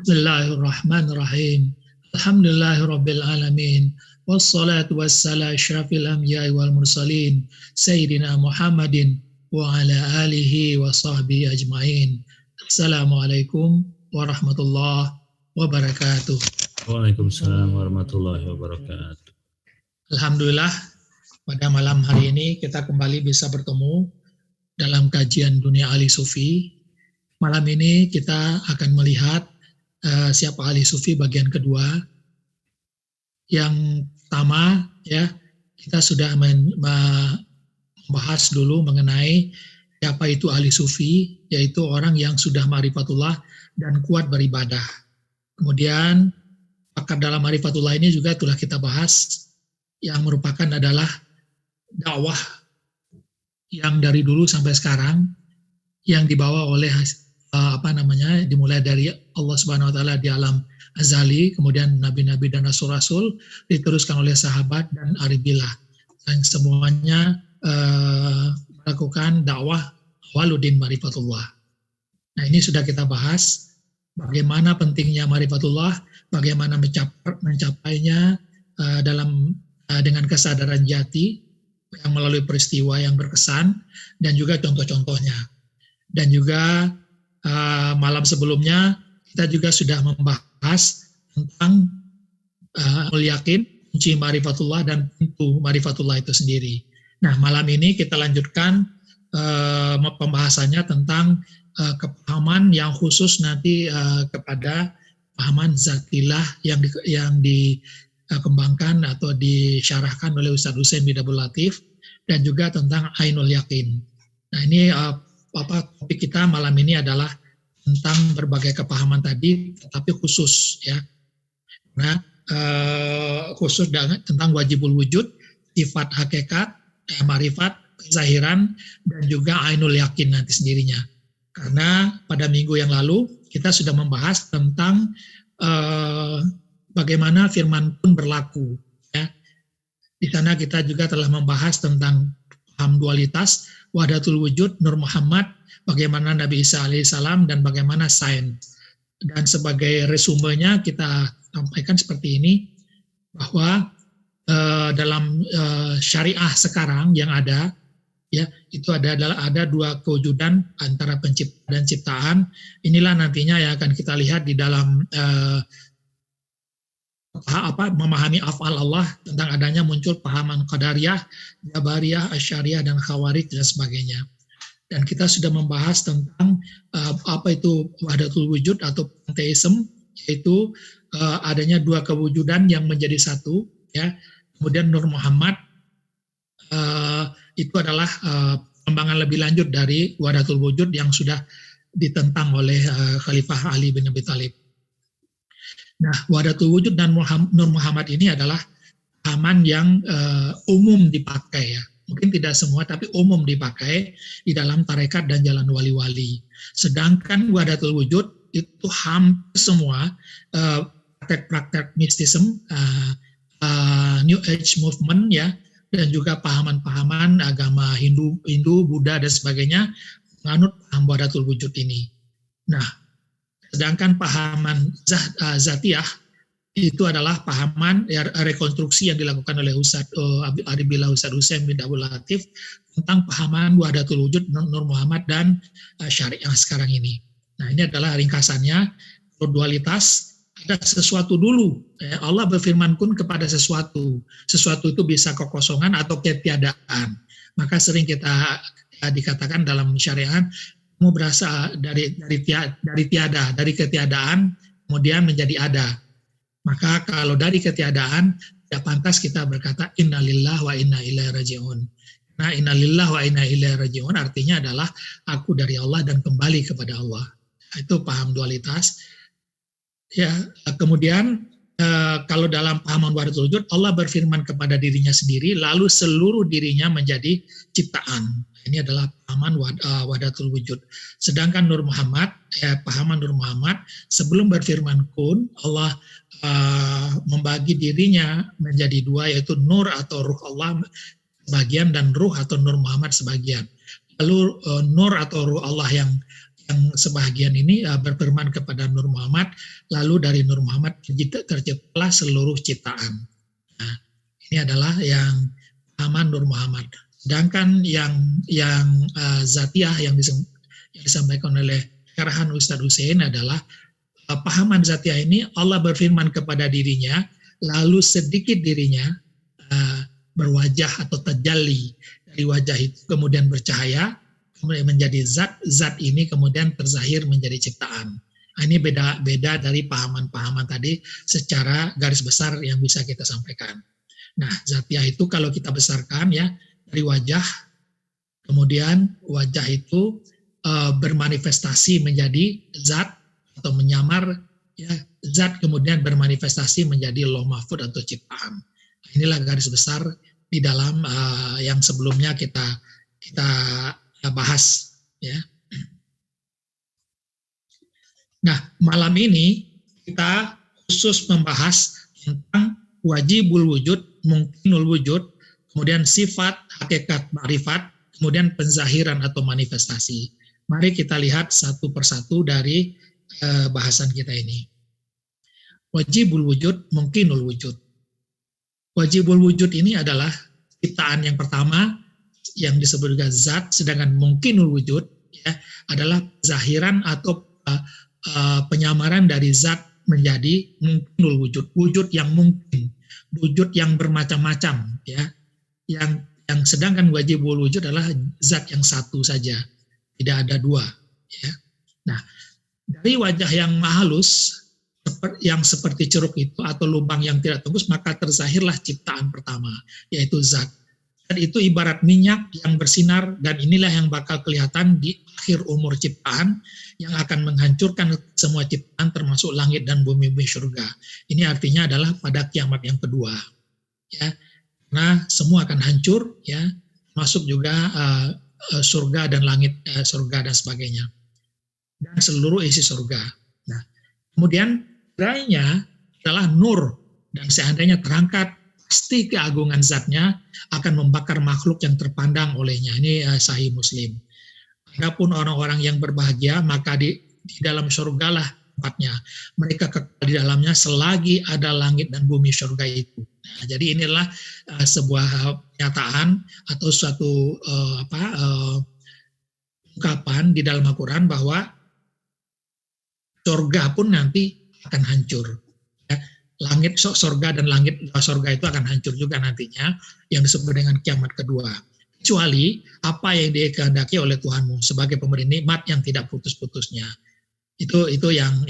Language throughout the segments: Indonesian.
Bismillahirrahmanirrahim. Alhamdulillahirabbil alamin. Wassalatu wassalamu asyrafil anbiya'i wal mursalin sayyidina Muhammadin wa ala alihi wa sahbihi ajmain. Assalamualaikum warahmatullahi wabarakatuh. Waalaikumsalam warahmatullahi wabarakatuh. Alhamdulillah, pada malam hari ini kita kembali bisa bertemu dalam kajian Dunia Ahli Sufi. Malam ini kita akan melihat siapa ahli sufi bagian kedua. Yang pertama, ya, kita sudah membahas dulu mengenai siapa itu ahli sufi, yaitu orang yang sudah ma'rifatullah dan kuat beribadah. Kemudian pakar dalam ma'rifatullah ini juga telah kita bahas, yang merupakan adalah dakwah yang dari dulu sampai sekarang yang dibawa oleh dimulai dari Allah Subhanahu wa taala di alam azali, kemudian nabi-nabi dan rasul-rasul, diteruskan oleh sahabat dan aribillah, dan semuanya melakukan dakwah waludin ma'rifatullah. Nah, ini sudah kita bahas bagaimana pentingnya ma'rifatullah, bagaimana mencapainya dengan kesadaran jati yang melalui peristiwa yang berkesan, dan juga contoh-contohnya. Dan juga malam sebelumnya kita juga sudah membahas tentang yakin, kunci ma'rifatullah dan pintu ma'rifatullah itu sendiri. Nah, malam ini kita lanjutkan pembahasannya tentang kepahaman yang khusus nanti kepada pahaman zatillah yang dikembangkan atau disyarahkan oleh Ustadz Husain bin Abdul Latif, dan juga tentang ainul yakin. Nah, ini topik kita malam ini adalah tentang berbagai kepahaman tadi, tetapi khusus, ya. Nah, khusus tentang wajibul wujud, sifat hakikat, ma'rifat, kezahiran, dan juga ainul yakin nanti sendirinya. Karena pada minggu yang lalu kita sudah membahas tentang bagaimana firman pun berlaku, ya. Di sana kita juga telah membahas tentang paham dualitas, wahdatul wujud, Nur Muhammad, bagaimana Nabi Isa alaihissalam, dan bagaimana sains. Dan sebagai resumenya kita sampaikan seperti ini, bahwa dalam syariah sekarang yang ada, ya, itu ada dua kewujudan antara pencipta dan ciptaan. Inilah nantinya yang akan kita lihat di dalam memahami af'al Allah, tentang adanya muncul pahaman qadariyah, jabariyah, asyariyah, dan khawarij dan sebagainya. Dan kita sudah membahas tentang apa itu wahdatul wujud atau pantheism, yaitu adanya dua kewujudan yang menjadi satu, ya. Kemudian Nur Muhammad itu adalah pengembangan lebih lanjut dari wahdatul wujud yang sudah ditentang oleh Khalifah Ali bin Abi Thalib. Nah, wahdatul wujud dan Nur Muhammad ini adalah pahaman yang umum dipakai, ya. Mungkin tidak semua, tapi umum dipakai di dalam tarekat dan jalan wali-wali. Sedangkan wahdatul wujud itu hampir semua praktek-praktek mistism, New Age movement, ya, dan juga pahaman-pahaman agama Hindu, Buddha, dan sebagainya menganut paham wahdatul wujud ini. Nah, sedangkan pahaman zatiyah itu adalah pahaman rekonstruksi yang dilakukan oleh Ustadz Husain bin Abdul Latif tentang pahaman wahdatul wujud, Nur Muhammad, dan syariah sekarang ini. Nah, ini adalah ringkasannya. Dualitas, ada sesuatu dulu. Allah berfirman kun kepada sesuatu. Sesuatu itu bisa kekosongan atau ketiadaan. Maka sering kita dikatakan dalam syariat, kamu berasal dari tiada, dari ketiadaan kemudian menjadi ada. Maka kalau dari ketiadaan, tidak pantas kita berkata innalillah wa inna ilaihi raji'un. Nah, innalillah wa inna ilaihi raji'un artinya adalah aku dari Allah dan kembali kepada Allah. Itu paham dualitas. Ya, kemudian kalau dalam pahaman wahdatul wujud, Allah berfirman kepada dirinya sendiri, lalu seluruh dirinya menjadi ciptaan. Ini adalah pahaman wahdatul wujud. Sedangkan Nur Muhammad, pahaman Nur Muhammad, sebelum berfirman kun, Allah membagi dirinya menjadi dua, yaitu nur atau ruh Allah sebagian dan ruh atau Nur Muhammad sebagian. Lalu nur atau ruh Allah yang sebahagian ini berfirman kepada Nur Muhammad, lalu dari Nur Muhammad terciptalah seluruh ciptaan. Nah, ini adalah yang pahaman Nur Muhammad. Sedangkan yang Zatiyah yang disampaikan oleh Syarahan Ustadz Hussein adalah pahaman Zatiyah ini Allah berfirman kepada dirinya, lalu sedikit dirinya berwajah atau tajalli dari wajah itu kemudian bercahaya, kemudian menjadi zat ini kemudian terzahir menjadi ciptaan. Nah, ini beda dari pahaman-pahaman tadi secara garis besar yang bisa kita sampaikan. Nah, Zatiyah itu kalau kita besarkan ya dari wajah, kemudian wajah itu bermanifestasi menjadi zat atau menyamar ya zat, kemudian bermanifestasi menjadi Lauh Mahfuz atau ciptaan. Inilah garis besar di dalam yang sebelumnya kita bahas ya. Nah, malam ini kita khusus membahas tentang wajibul wujud, mungkinul wujud, kemudian sifat, hakikat, ma'rifat, kemudian penzahiran atau manifestasi. Mari kita lihat satu persatu dari bahasan kita ini. Wajibul wujud, mungkinul wujud. Wajibul wujud ini adalah ciptaan yang pertama yang disebut juga zat, sedangkan mungkinul wujud ya adalah zahiran atau penyamaran dari zat menjadi mungkinul wujud, wujud yang mungkin, wujud yang bermacam-macam ya. Yang sedangkan wajibul wujud adalah zat yang satu saja, tidak ada dua ya. Nah, dari wajah yang halus yang seperti ceruk itu atau lubang yang tidak tembus, maka terzahirlah ciptaan pertama, yaitu zat. Dan itu ibarat minyak yang bersinar, dan inilah yang bakal kelihatan di akhir umur ciptaan yang akan menghancurkan semua ciptaan termasuk langit dan bumi surga. Ini artinya adalah pada kiamat yang kedua. Ya. Karena semua akan hancur, ya, masuk juga surga dan langit, surga dan sebagainya. Dan seluruh isi surga. Nah, kemudian lainnya adalah nur, dan seandainya terangkat pasti keagungan zatnya akan membakar makhluk yang terpandang olehnya. Ini Sahih Muslim. Adapun orang-orang yang berbahagia maka di dalam surgalah tempatnya. Mereka kekal di dalamnya selagi ada langit dan bumi surga itu. Nah, jadi inilah sebuah pernyataan atau suatu ungkapan di dalam Al-Quran bahwa surga pun nanti akan hancur. Ya, langit surga dan langit surga itu akan hancur juga nantinya, yang disebut dengan kiamat kedua. Kecuali apa yang dikehendaki oleh Tuhanmu sebagai pemberi nikmat yang tidak putus-putusnya. Itu yang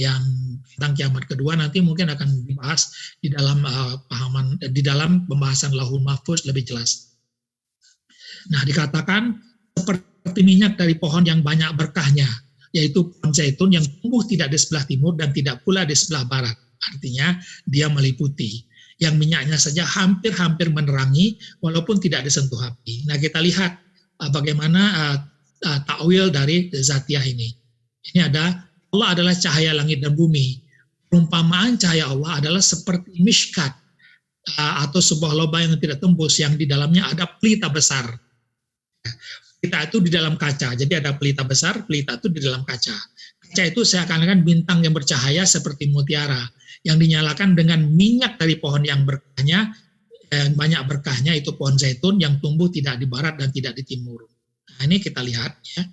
tentang kiamat kedua nanti mungkin akan dibahas di dalam di dalam pembahasan Lauhul Mahfuz lebih jelas. Nah, dikatakan seperti minyak dari pohon yang banyak berkahnya, yaitu pohon zaitun yang tumbuh tidak di sebelah timur dan tidak pula di sebelah barat. Artinya dia meliputi. Yang minyaknya saja hampir-hampir menerangi walaupun tidak disentuh api. Nah, kita lihat bagaimana takwil dari Zatiyah ini. Ini Allah adalah cahaya langit dan bumi. Perumpamaan cahaya Allah adalah seperti mishkat atau sebuah lubang yang tidak tembus yang di dalamnya ada pelita besar. Pelita itu di dalam kaca, jadi ada pelita besar, pelita itu di dalam kaca. Kaca itu seakan-akan bintang yang bercahaya seperti mutiara, yang dinyalakan dengan minyak dari pohon yang berkahnya, banyak berkahnya, itu pohon zaitun yang tumbuh tidak di barat dan tidak di timur. Nah, ini kita lihat ya.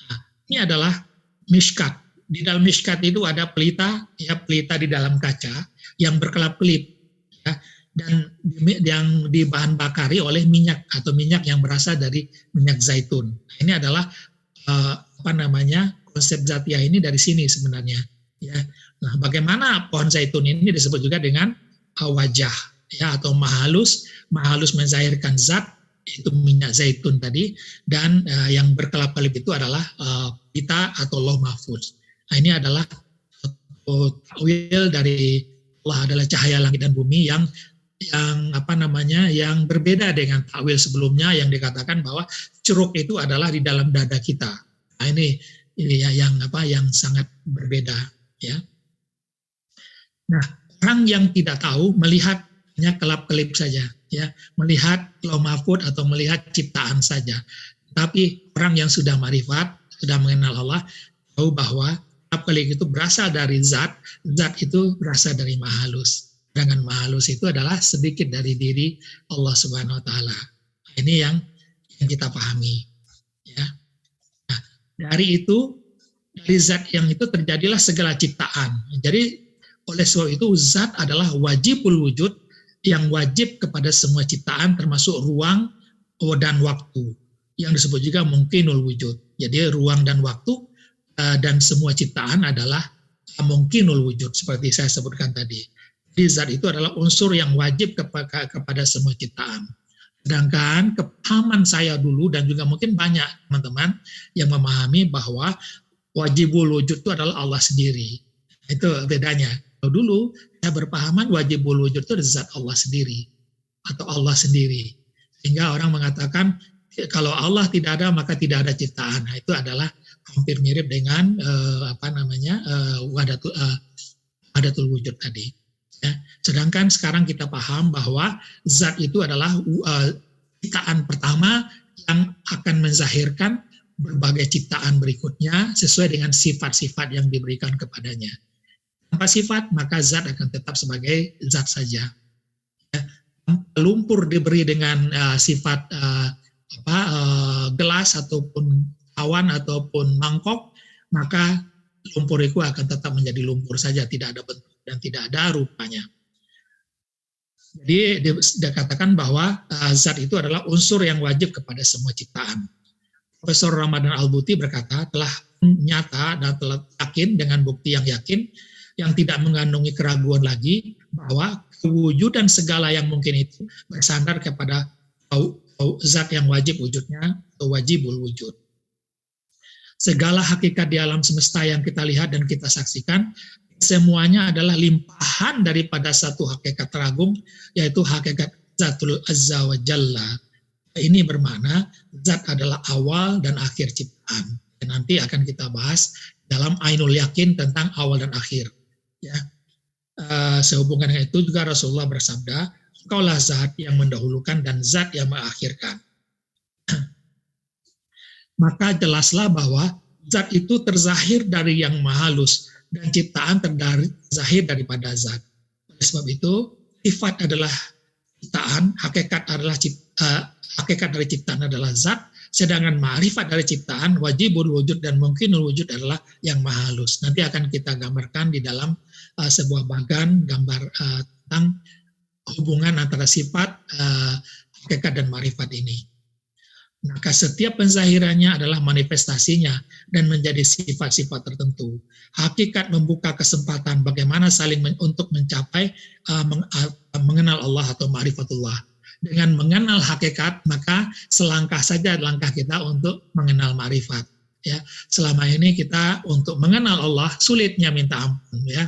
Nah, ini adalah mishkat. Di dalam mishkat itu ada pelita, ya, pelita di dalam kaca yang berkelap-kelip, ya. Dan yang dibahan bakari oleh minyak atau minyak yang berasal dari minyak zaitun. Ini adalah konsep Zatiyah ini dari sini sebenarnya. Ya, nah bagaimana pohon zaitun ini disebut juga dengan wajah, ya, atau mahalus menzahirkan zat itu minyak zaitun tadi, dan yang berkelap-kelip itu adalah pelita atau Lauh Mahfuz. Nah, ini adalah takwil dari Allah adalah cahaya langit dan bumi yang berbeda dengan takwil sebelumnya yang dikatakan bahwa ceruk itu adalah di dalam dada kita. Nah, ini ya yang sangat berbeda ya. Nah, orang yang tidak tahu melihat hanya kelap-kelip saja ya, melihat Lauh Mahfuz atau melihat ciptaan saja. Tapi orang yang sudah ma'rifat sudah mengenal Allah, tahu bahwa pelik itu berasal dari zat itu berasal dari maha halus. Sedangkan maha halus itu adalah sedikit dari diri Allah Subhanahu wa taala. Ini yang kita pahami, ya. Nah, dari zat yang itu terjadilah segala ciptaan. Jadi oleh sebab itu zat adalah wajibul wujud, yang wajib kepada semua ciptaan termasuk ruang dan waktu, yang disebut juga mungkinul wujud. Jadi ruang dan waktu dan semua ciptaan adalah mungkinul wujud seperti saya sebutkan tadi. Jadi zat itu adalah unsur yang wajib kepada semua ciptaan. Sedangkan kepahaman saya dulu dan juga mungkin banyak teman-teman yang memahami bahwa wajibul wujud itu adalah Allah sendiri. Itu bedanya. Kalau dulu saya berpahaman wajibul wujud itu zat Allah sendiri atau Allah sendiri. Sehingga orang mengatakan kalau Allah tidak ada maka tidak ada ciptaan. Nah, itu adalah hampir mirip dengan wahdatul wujud tadi. Ya. Sedangkan sekarang kita paham bahwa zat itu adalah ciptaan pertama yang akan menzahirkan berbagai ciptaan berikutnya sesuai dengan sifat-sifat yang diberikan kepadanya. Tanpa sifat maka zat akan tetap sebagai zat saja. Ya. Lumpur diberi dengan sifat gelas ataupun awan ataupun mangkok, maka lumpur itu akan tetap menjadi lumpur saja, tidak ada bentuk dan tidak ada rupanya. Jadi dikatakan bahwa zat itu adalah unsur yang wajib kepada semua ciptaan. Profesor Ramadan Al-Buti berkata telah nyata dan telah yakin dengan bukti yang yakin yang tidak mengandungi keraguan lagi bahwa kewujudan segala yang mungkin itu bersandar kepada zat yang wajib wujudnya atau wajibul wujud. Segala hakikat di alam semesta yang kita lihat dan kita saksikan, semuanya adalah limpahan daripada satu hakikat teragung, yaitu hakikat Zatul Azza wa Jalla. Ini bermakna zat adalah awal dan akhir ciptaan. Dan nanti akan kita bahas dalam Ainul Yakin tentang awal dan akhir. Ya. Sehubungan dengan itu juga Rasulullah bersabda, Engkaulah zat yang mendahulukan dan zat yang mengakhirkan. Maka jelaslah bahwa zat itu terzahir dari yang maha halus dan ciptaan terzahir daripada zat. Oleh sebab itu, sifat adalah ciptaan, hakikat dari ciptaan adalah zat, sedangkan ma'rifat dari ciptaan, wajibul wujud dan mungkinul wujud adalah yang maha halus. Nanti akan kita gambarkan di dalam sebuah bagan gambar tentang hubungan antara sifat, hakikat dan ma'rifat ini. Maka setiap penzahirannya adalah manifestasinya dan menjadi sifat-sifat tertentu. Hakikat membuka kesempatan bagaimana saling untuk mencapai mengenal Allah atau ma'rifatullah. Dengan mengenal hakikat, maka selangkah saja langkah kita untuk mengenal ma'rifat. Ya, selama ini kita untuk mengenal Allah sulitnya minta ampun, ya,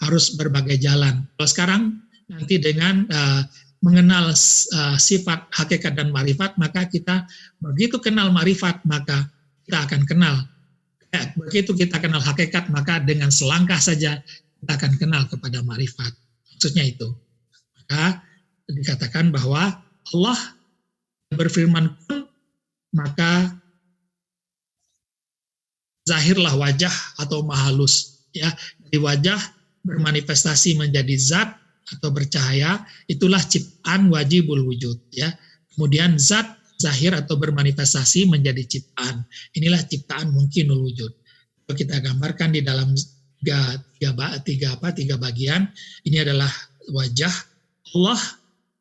harus berbagai jalan. Kalau sekarang nanti dengan mengenal sifat hakikat dan ma'rifat, maka kita begitu kenal ma'rifat maka kita akan kenal. Begitu kita kenal hakikat maka dengan selangkah saja kita akan kenal kepada ma'rifat. Maksudnya itu. Maka dikatakan bahwa Allah berfirman kun, maka zahirlah wajah atau mahalus. Ya, dari wajah bermanifestasi menjadi zat atau bercahaya, itulah ciptaan wajibul wujud, ya. Kemudian zat zahir atau bermanifestasi menjadi ciptaan. Inilah ciptaan mungkinul wujud. Kalau kita gambarkan di dalam tiga bagian, ini adalah wajah Allah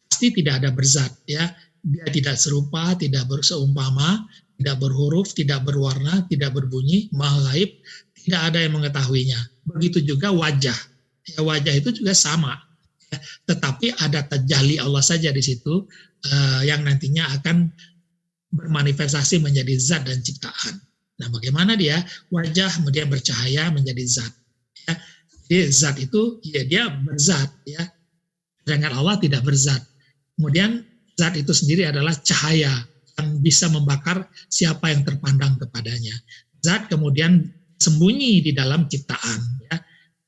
pasti tidak ada berzat, ya. Dia tidak serupa, tidak berseumpama, tidak berhuruf, tidak berwarna, tidak berbunyi, maha gaib, tidak ada yang mengetahuinya. Begitu juga wajah. Ya, wajah itu juga sama. Tetapi ada tajalli Allah saja di situ yang nantinya akan bermanifestasi menjadi zat dan ciptaan. Nah, bagaimana dia? Wajah kemudian bercahaya menjadi zat. Ya. Jadi zat itu ya dia berzat, ya. Sedangkan Allah tidak berzat. Kemudian zat itu sendiri adalah cahaya yang bisa membakar siapa yang terpandang kepadanya. Zat kemudian sembunyi di dalam ciptaan, ya.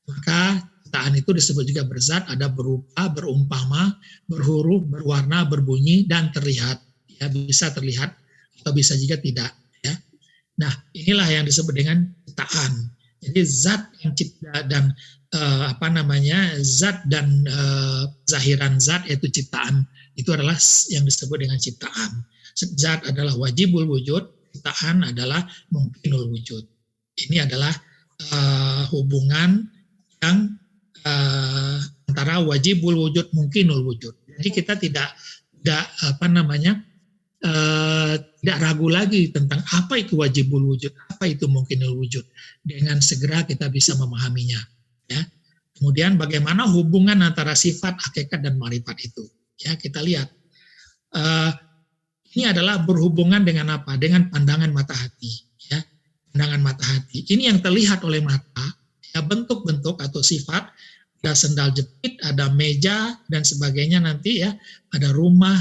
Maka ciptaan itu disebut juga berzat, ada berupa, berumpama, berhuruf, berwarna, berbunyi, dan terlihat. Ya, bisa terlihat atau bisa juga tidak. Ya. Nah, inilah yang disebut dengan ciptaan. Jadi zat yang cipta dan zat dan zahiran zat yaitu ciptaan itu adalah yang disebut dengan ciptaan. Zat adalah wajibul wujud, ciptaan adalah mungkinul wujud. Ini adalah hubungan yang antara wajibul wujud mungkinul wujud. Jadi kita tidak tidak ragu lagi tentang apa itu wajibul wujud, apa itu mungkinul wujud. Dengan segera kita bisa memahaminya. Ya. Kemudian bagaimana hubungan antara sifat, hakikat, dan ma'rifat itu. Ya, kita lihat. Ini adalah berhubungan dengan apa? Dengan pandangan mata hati. Ya. Pandangan mata hati. Ini yang terlihat oleh mata, ya, bentuk-bentuk atau sifat. Ada sendal jepit, ada meja dan sebagainya nanti ya, ada rumah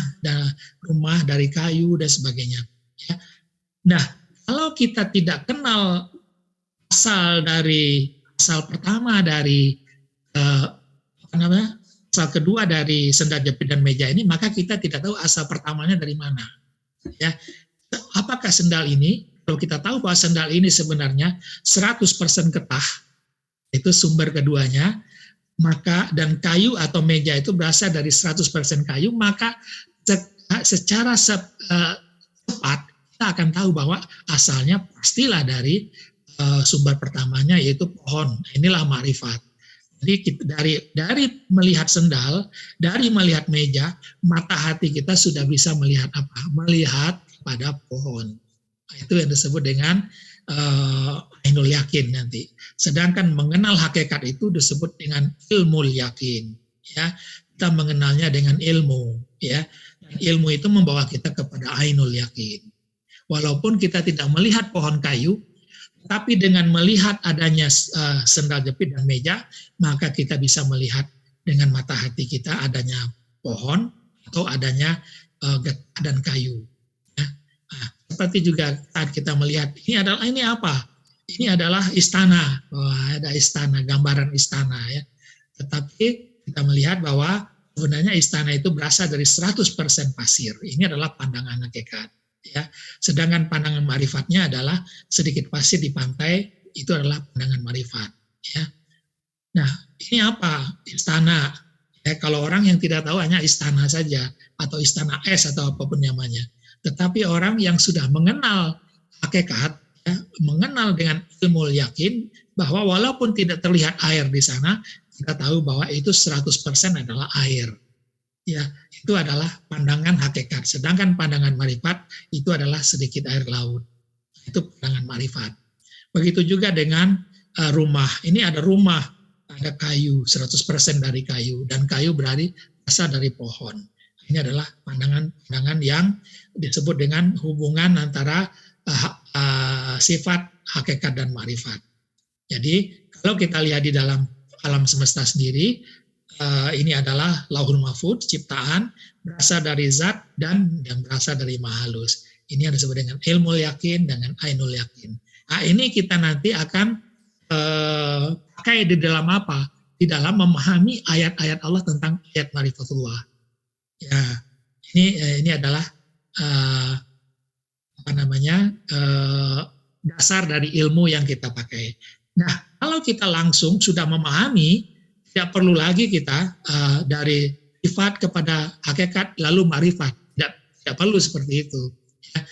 dari kayu dan sebagainya. Ya. Nah, kalau kita tidak kenal asal pertama dari asal kedua dari sendal jepit dan meja ini, maka kita tidak tahu asal pertamanya dari mana. Ya, apakah sendal ini? Kalau kita tahu bahwa sendal ini sebenarnya 100% getah, itu sumber keduanya. Maka dan kayu atau meja itu berasal dari 100% kayu, maka secara cepat kita akan tahu bahwa asalnya pastilah dari sumber pertamanya yaitu pohon. Inilah ma'rifat. Jadi dari melihat sendal, dari melihat meja, mata hati kita sudah bisa melihat apa? Melihat pada pohon. Itu yang disebut dengan ainul yakin nanti. Sedangkan mengenal hakikat itu disebut dengan ilmu yakin. Ya, kita mengenalnya dengan ilmu. Ya, dan ilmu itu membawa kita kepada ainul yakin. Walaupun kita tidak melihat pohon kayu, tapi dengan melihat adanya sendal jepit dan meja, maka kita bisa melihat dengan mata hati kita adanya pohon atau adanya getah dan kayu. Seperti juga saat kita melihat ini apa? Ini adalah istana. Wah, ada istana, gambaran istana ya. Tetapi kita melihat bahwa sebenarnya istana itu berasal dari 100% pasir. Ini adalah pandangan hakikat ya. Sedangkan pandangan ma'rifatnya adalah sedikit pasir di pantai, itu adalah pandangan ma'rifat ya. Nah, ini apa? Istana. Ya, kalau orang yang tidak tahu hanya istana saja atau istana es atau apapun namanya. Tetapi orang yang sudah mengenal hakikat, ya, mengenal dengan ilmu yakin, bahwa walaupun tidak terlihat air di sana, kita tahu bahwa itu 100% adalah air. Ya, itu adalah pandangan hakikat. Sedangkan pandangan ma'rifat itu adalah sedikit air laut. Itu pandangan ma'rifat. Begitu juga dengan rumah. Ini ada rumah, ada kayu, 100% dari kayu. Dan kayu berasal dari pohon. Ini adalah pandangan yang disebut dengan hubungan antara sifat, hakikat, dan ma'rifat. Jadi kalau kita lihat di dalam alam semesta sendiri, ini adalah lauhul mahfudz, ciptaan, berasal dari zat dan berasal dari mahalus. Ini yang disebut dengan ilmu yakin dengan ainul yakin. Nah, ini kita nanti akan pakai di dalam apa? Di dalam memahami ayat-ayat Allah tentang ayat ma'rifatullah. Ya, ini adalah dasar dari ilmu yang kita pakai. Nah, kalau kita langsung sudah memahami, tidak perlu lagi kita dari sifat kepada hakikat lalu ma'rifat. Tidak perlu seperti itu. Ya.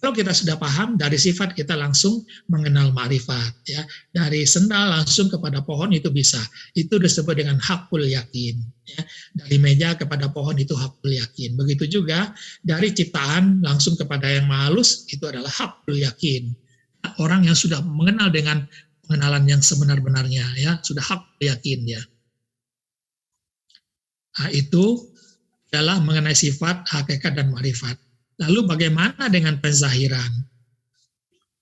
Kalau kita sudah paham dari sifat, kita langsung mengenal ma'rifat. Ya. Dari sendal langsung kepada pohon itu bisa. Itu disebut dengan hakul yakin. Ya. Dari meja kepada pohon itu hakul yakin. Begitu juga dari ciptaan langsung kepada yang mahalus itu adalah hakul yakin. Orang yang sudah mengenal dengan pengenalan yang sebenar-benarnya, ya sudah hakul yakin dia. Nah, itu adalah mengenai sifat, hakikat, dan ma'rifat. Lalu bagaimana dengan penzahiran?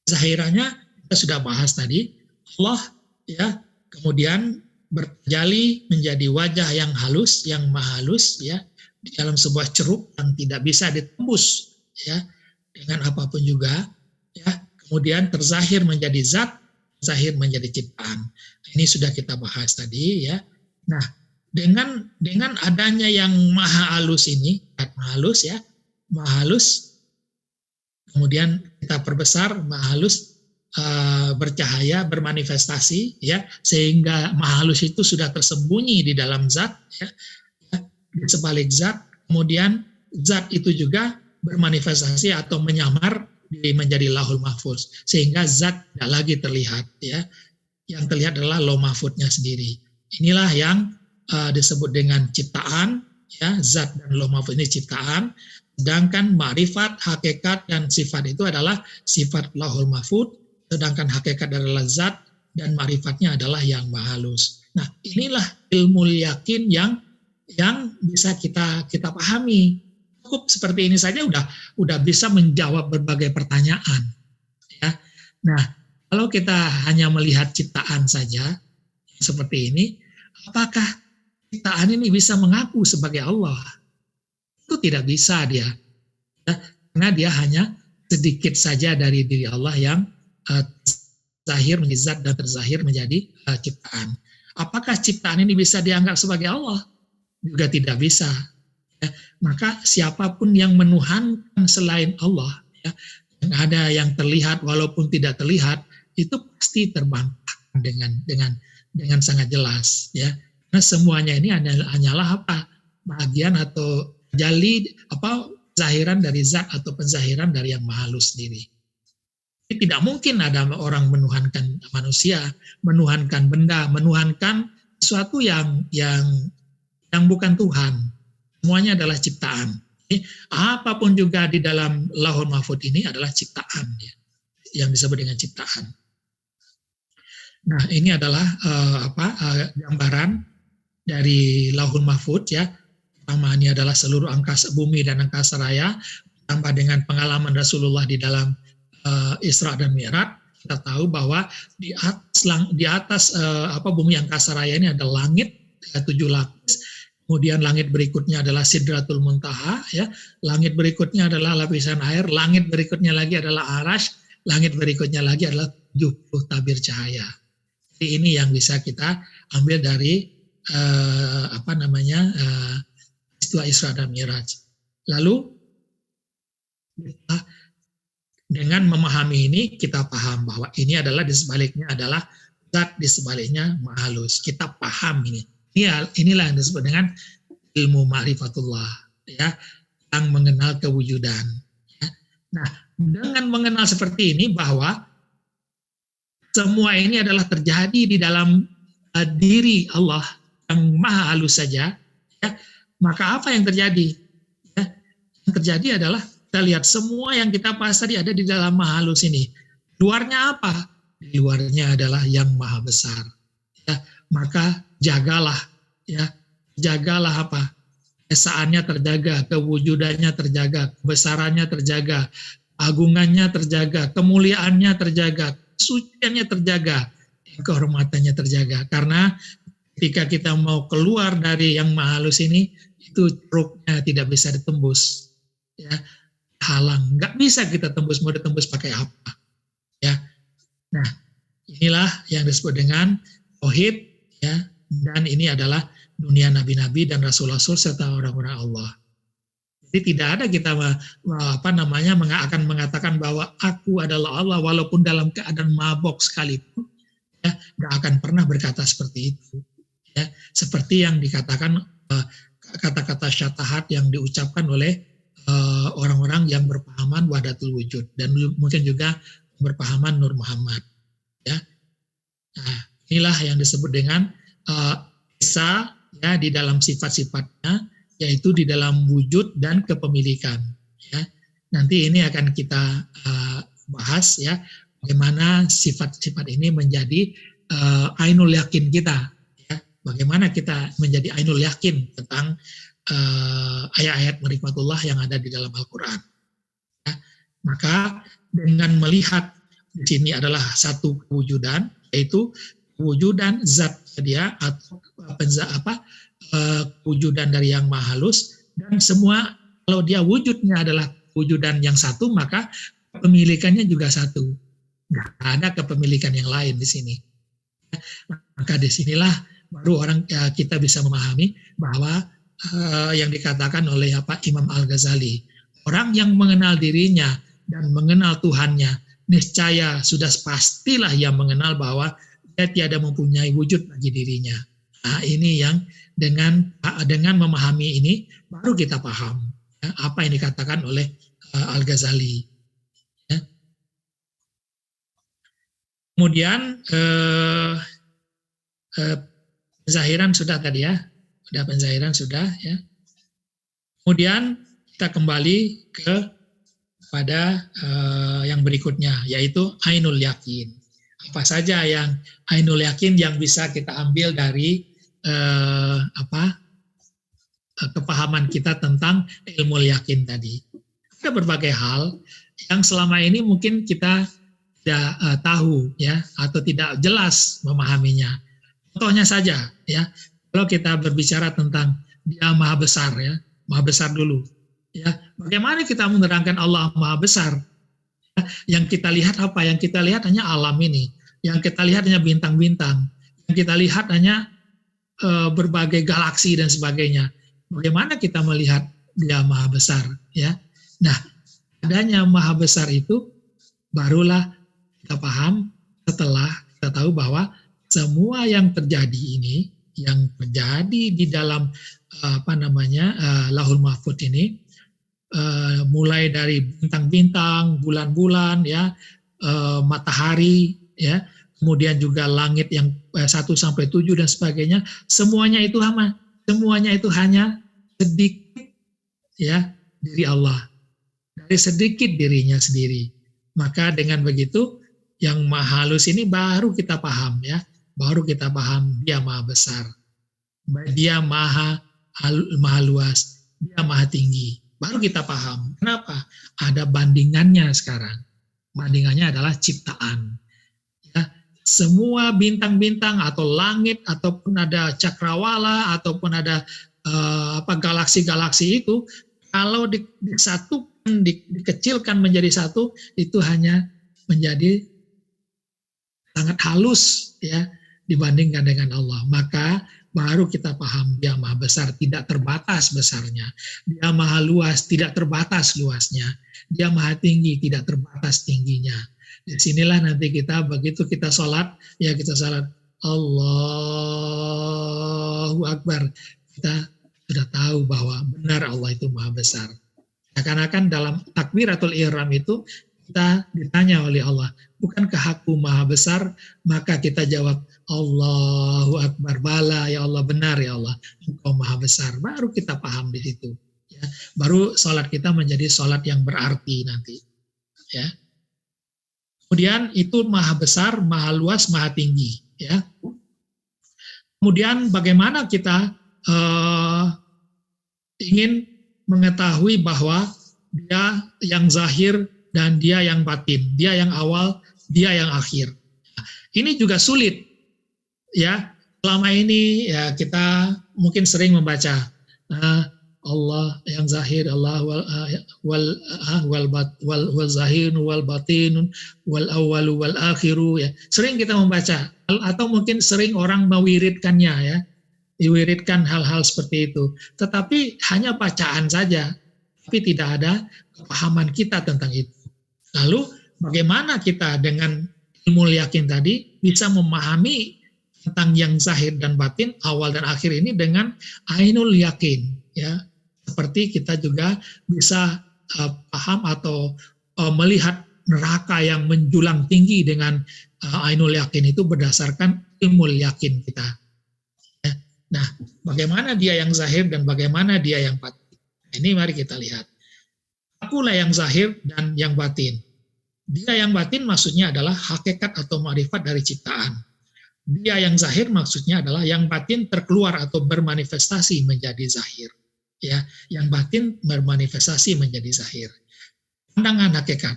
Zahirannya kita sudah bahas tadi. Allah ya kemudian berjali menjadi wajah yang halus, yang maha halus ya, di dalam sebuah ceruk yang tidak bisa ditembus ya dengan apapun juga ya. Kemudian terzahir menjadi zat, zahir menjadi ciptaan. Ini sudah kita bahas tadi ya. Nah, dengan adanya yang maha halus ini, maha halus ya, maha halus, kemudian kita perbesar, maha halus bercahaya, bermanifestasi, ya, sehingga maha halus itu sudah tersembunyi di dalam zat, ya, di sebalik zat. Kemudian zat itu juga bermanifestasi atau menyamar menjadi lahul mahfuz, sehingga zat tidak lagi terlihat, ya. Yang terlihat adalah lauh mahfuznya sendiri. Inilah yang disebut dengan ciptaan, ya, zat dan lauh mahfuz ini ciptaan. Sedangkan ma'rifat, hakikat, dan sifat itu adalah sifat lahul mahfuz, sedangkan hakikat adalah zat dan ma'rifatnya adalah yang maha halus. Nah, inilah ilmu yakin yang bisa kita pahami. Cukup seperti ini saja udah bisa menjawab berbagai pertanyaan, ya. Nah, kalau kita hanya melihat ciptaan saja seperti ini, apakah ciptaan ini bisa mengaku sebagai Allah? Itu tidak bisa dia, ya, karena dia hanya sedikit saja dari diri Allah yang zahir menjadi zat dan terzahir menjadi ciptaan. Apakah ciptaan ini bisa dianggap sebagai Allah? Juga tidak bisa. Ya. Maka siapapun yang menuhankan selain Allah, ya, yang ada yang terlihat walaupun tidak terlihat, itu pasti terbantahkan dengan sangat jelas, ya. Nah, semuanya ini hanyalah apa? Bagian atau jali zahiran dari zat atau penzahiran dari yang maha halus sendiri. Tidak mungkin ada orang menuhankan manusia, menuhankan benda, menuhankan sesuatu yang bukan Tuhan. Semuanya adalah ciptaan. Apapun juga di dalam lauhul mahfuz ini adalah ciptaan, ya, yang disebut dengan ciptaan. Nah, ini adalah gambaran dari lauhul mahfuz, ya. Pertama, ini adalah seluruh angkasa bumi dan angkasa raya, ditambah dengan pengalaman Rasulullah di dalam Isra dan Mi'raj. Kita tahu bahwa di atas bumi angkasa raya ini ada langit, 7 lapis. Kemudian langit berikutnya adalah Sidratul Muntaha, ya. Langit berikutnya adalah lapisan air, langit berikutnya lagi adalah Arash, langit berikutnya lagi adalah 70 tabir cahaya. Jadi ini yang bisa kita ambil dari peristiwa Isra dan Mi'raj. Lalu dengan memahami ini, kita paham bahwa ini adalah di sebaliknya adalah zat, di sebaliknya maha halus. Kita paham ini. Inilah yang disebut dengan ilmu ma'rifatullah, ya, yang mengenal kewujudan. Ya. Nah, dengan mengenal seperti ini bahwa semua ini adalah terjadi di dalam diri Allah yang maha halus saja, ya, maka apa yang terjadi? Ya, yang terjadi adalah kita lihat semua yang kita bahas tadi ada di dalam maha halus ini. Luarnya apa? Di luarnya adalah yang maha besar. Ya, maka jagalah, ya, jagalah apa? Esaannya terjaga, kewujudannya terjaga, kebesarannya terjaga, agungannya terjaga, kemuliaannya terjaga, kesuciannya terjaga, kehormatannya terjaga. Karena ketika kita mau keluar dari yang maha halus ini, itu ceruknya tidak bisa ditembus, ya. Halang, nggak bisa kita tembus, mau ditembus pakai apa, ya. Nah, inilah yang disebut dengan tauhid, ya, dan ini adalah dunia nabi-nabi dan rasul-rasul serta orang-orang Allah. Jadi tidak ada kita akan mengatakan bahwa aku adalah Allah walaupun dalam keadaan mabok sekalipun, ya, nggak akan pernah berkata seperti itu, ya. Seperti yang dikatakan kata-kata syatahat yang diucapkan oleh orang-orang yang berpahaman wahdatul wujud dan mungkin juga berpahaman Nur Muhammad, ya. Nah, inilah yang disebut dengan esa, ya, di dalam sifat-sifatnya, yaitu di dalam wujud dan kepemilikan, ya. Nanti ini akan kita bahas, ya, bagaimana sifat-sifat ini menjadi ainul yakin kita, ya. Bagaimana kita menjadi ainul yakin tentang ayat-ayat ma'rifatullah yang ada di dalam Al-Quran. Ya, maka dengan melihat di sini adalah satu kewujudan, yaitu kewujudan zat dia atau kewujudan dari yang maha halus, dan semua kalau dia wujudnya adalah kewujudan yang satu, maka kepemilikannya juga satu. Nggak ada kepemilikan yang lain di sini. Ya, maka disinilah baru kita bisa memahami bahwa yang dikatakan oleh Imam Al-Ghazali, orang yang mengenal dirinya dan mengenal Tuhannya, niscaya sudah pastilah ia mengenal bahwa dia tiada mempunyai wujud bagi dirinya. Nah, ini yang dengan memahami ini baru kita paham ya, apa yang dikatakan oleh Al-Ghazali. Ya. Kemudian penzahiran sudah tadi ya, penzahiran sudah ya. Kemudian kita kembali pada yang berikutnya, yaitu ainul yakin. Apa saja yang ainul yakin yang bisa kita ambil dari kepahaman kita tentang ilmu yakin tadi. Ada berbagai hal yang selama ini mungkin kita tidak tahu ya, atau tidak jelas memahaminya. Contohnya saja ya, kalau kita berbicara tentang Dia Maha Besar ya, Maha Besar dulu. Ya, bagaimana kita menerangkan Allah Maha Besar? Ya, yang kita lihat apa? Yang kita lihat hanya alam ini. Yang kita lihat hanya bintang-bintang. Yang kita lihat hanya berbagai galaksi dan sebagainya. Bagaimana kita melihat Dia Maha Besar? Ya, nah adanya Maha Besar itu barulah kita paham setelah kita tahu bahwa semua yang terjadi ini, yang terjadi di dalam Lauhul Mahfuz ini, mulai dari bintang-bintang, bulan-bulan, ya, matahari, ya, kemudian juga langit yang 1 sampai 7 dan sebagainya, semuanya itu hanya sedikit ya diri Allah, dari sedikit dirinya sendiri. Maka dengan begitu yang maha halus ini baru kita paham ya, baru kita paham Dia Maha Besar, Dia maha luas, Dia maha tinggi. Baru kita paham. Kenapa? Ada bandingannya sekarang. Bandingannya adalah ciptaan. Ya, semua bintang-bintang atau langit ataupun ada cakrawala ataupun ada galaksi-galaksi itu, kalau disatukan, dikecilkan menjadi satu, itu hanya menjadi sangat halus ya dibandingkan dengan Allah. Maka baru kita paham Dia Maha Besar, tidak terbatas besarnya. Dia Maha Luas, tidak terbatas luasnya. Dia Maha Tinggi, tidak terbatas tingginya. Disinilah nanti kita, begitu kita sholat, ya kita sholat Allahu Akbar, kita sudah tahu bahwa benar Allah itu Maha Besar. Seakan-akan dalam takbiratul ihram itu kita ditanya oleh Allah, bukankah aku Maha Besar? Maka kita jawab, Allahu Akbar, bala ya Allah, benar ya Allah, Engkau Maha Besar. Baru kita paham di situ. Ya. Baru sholat kita menjadi sholat yang berarti nanti. Ya. Kemudian itu Maha Besar, Maha Luas, Maha Tinggi. Ya. Kemudian bagaimana kita ingin mengetahui bahwa Dia yang zahir dan Dia yang batin, Dia yang awal, Dia yang akhir. Ini juga sulit. Ya, selama ini ya kita mungkin sering membaca Allah yang zahir, Allah wal zahir wal batin wal awal wal akhiru, ya. Sering kita membaca, atau mungkin sering orang mewiridkannya ya. Diwiridkan hal-hal seperti itu. Tetapi hanya bacaan saja, tapi tidak ada kepahaman kita tentang itu. Lalu bagaimana kita dengan ilmu yakin tadi bisa memahami tentang yang zahir dan batin, awal dan akhir ini dengan ainul yakin, ya. Seperti kita juga bisa paham atau melihat neraka yang menjulang tinggi dengan ainul yakin itu berdasarkan ilmu yakin kita. Ya. Nah, bagaimana Dia yang zahir dan bagaimana Dia yang batin? Ini mari kita lihat. Akulah yang zahir dan yang batin. Dia yang batin maksudnya adalah hakikat atau ma'rifat dari ciptaan. Dia yang zahir maksudnya adalah yang batin terkeluar atau bermanifestasi menjadi zahir. Ya, yang batin bermanifestasi menjadi zahir. Pandangan hakikat.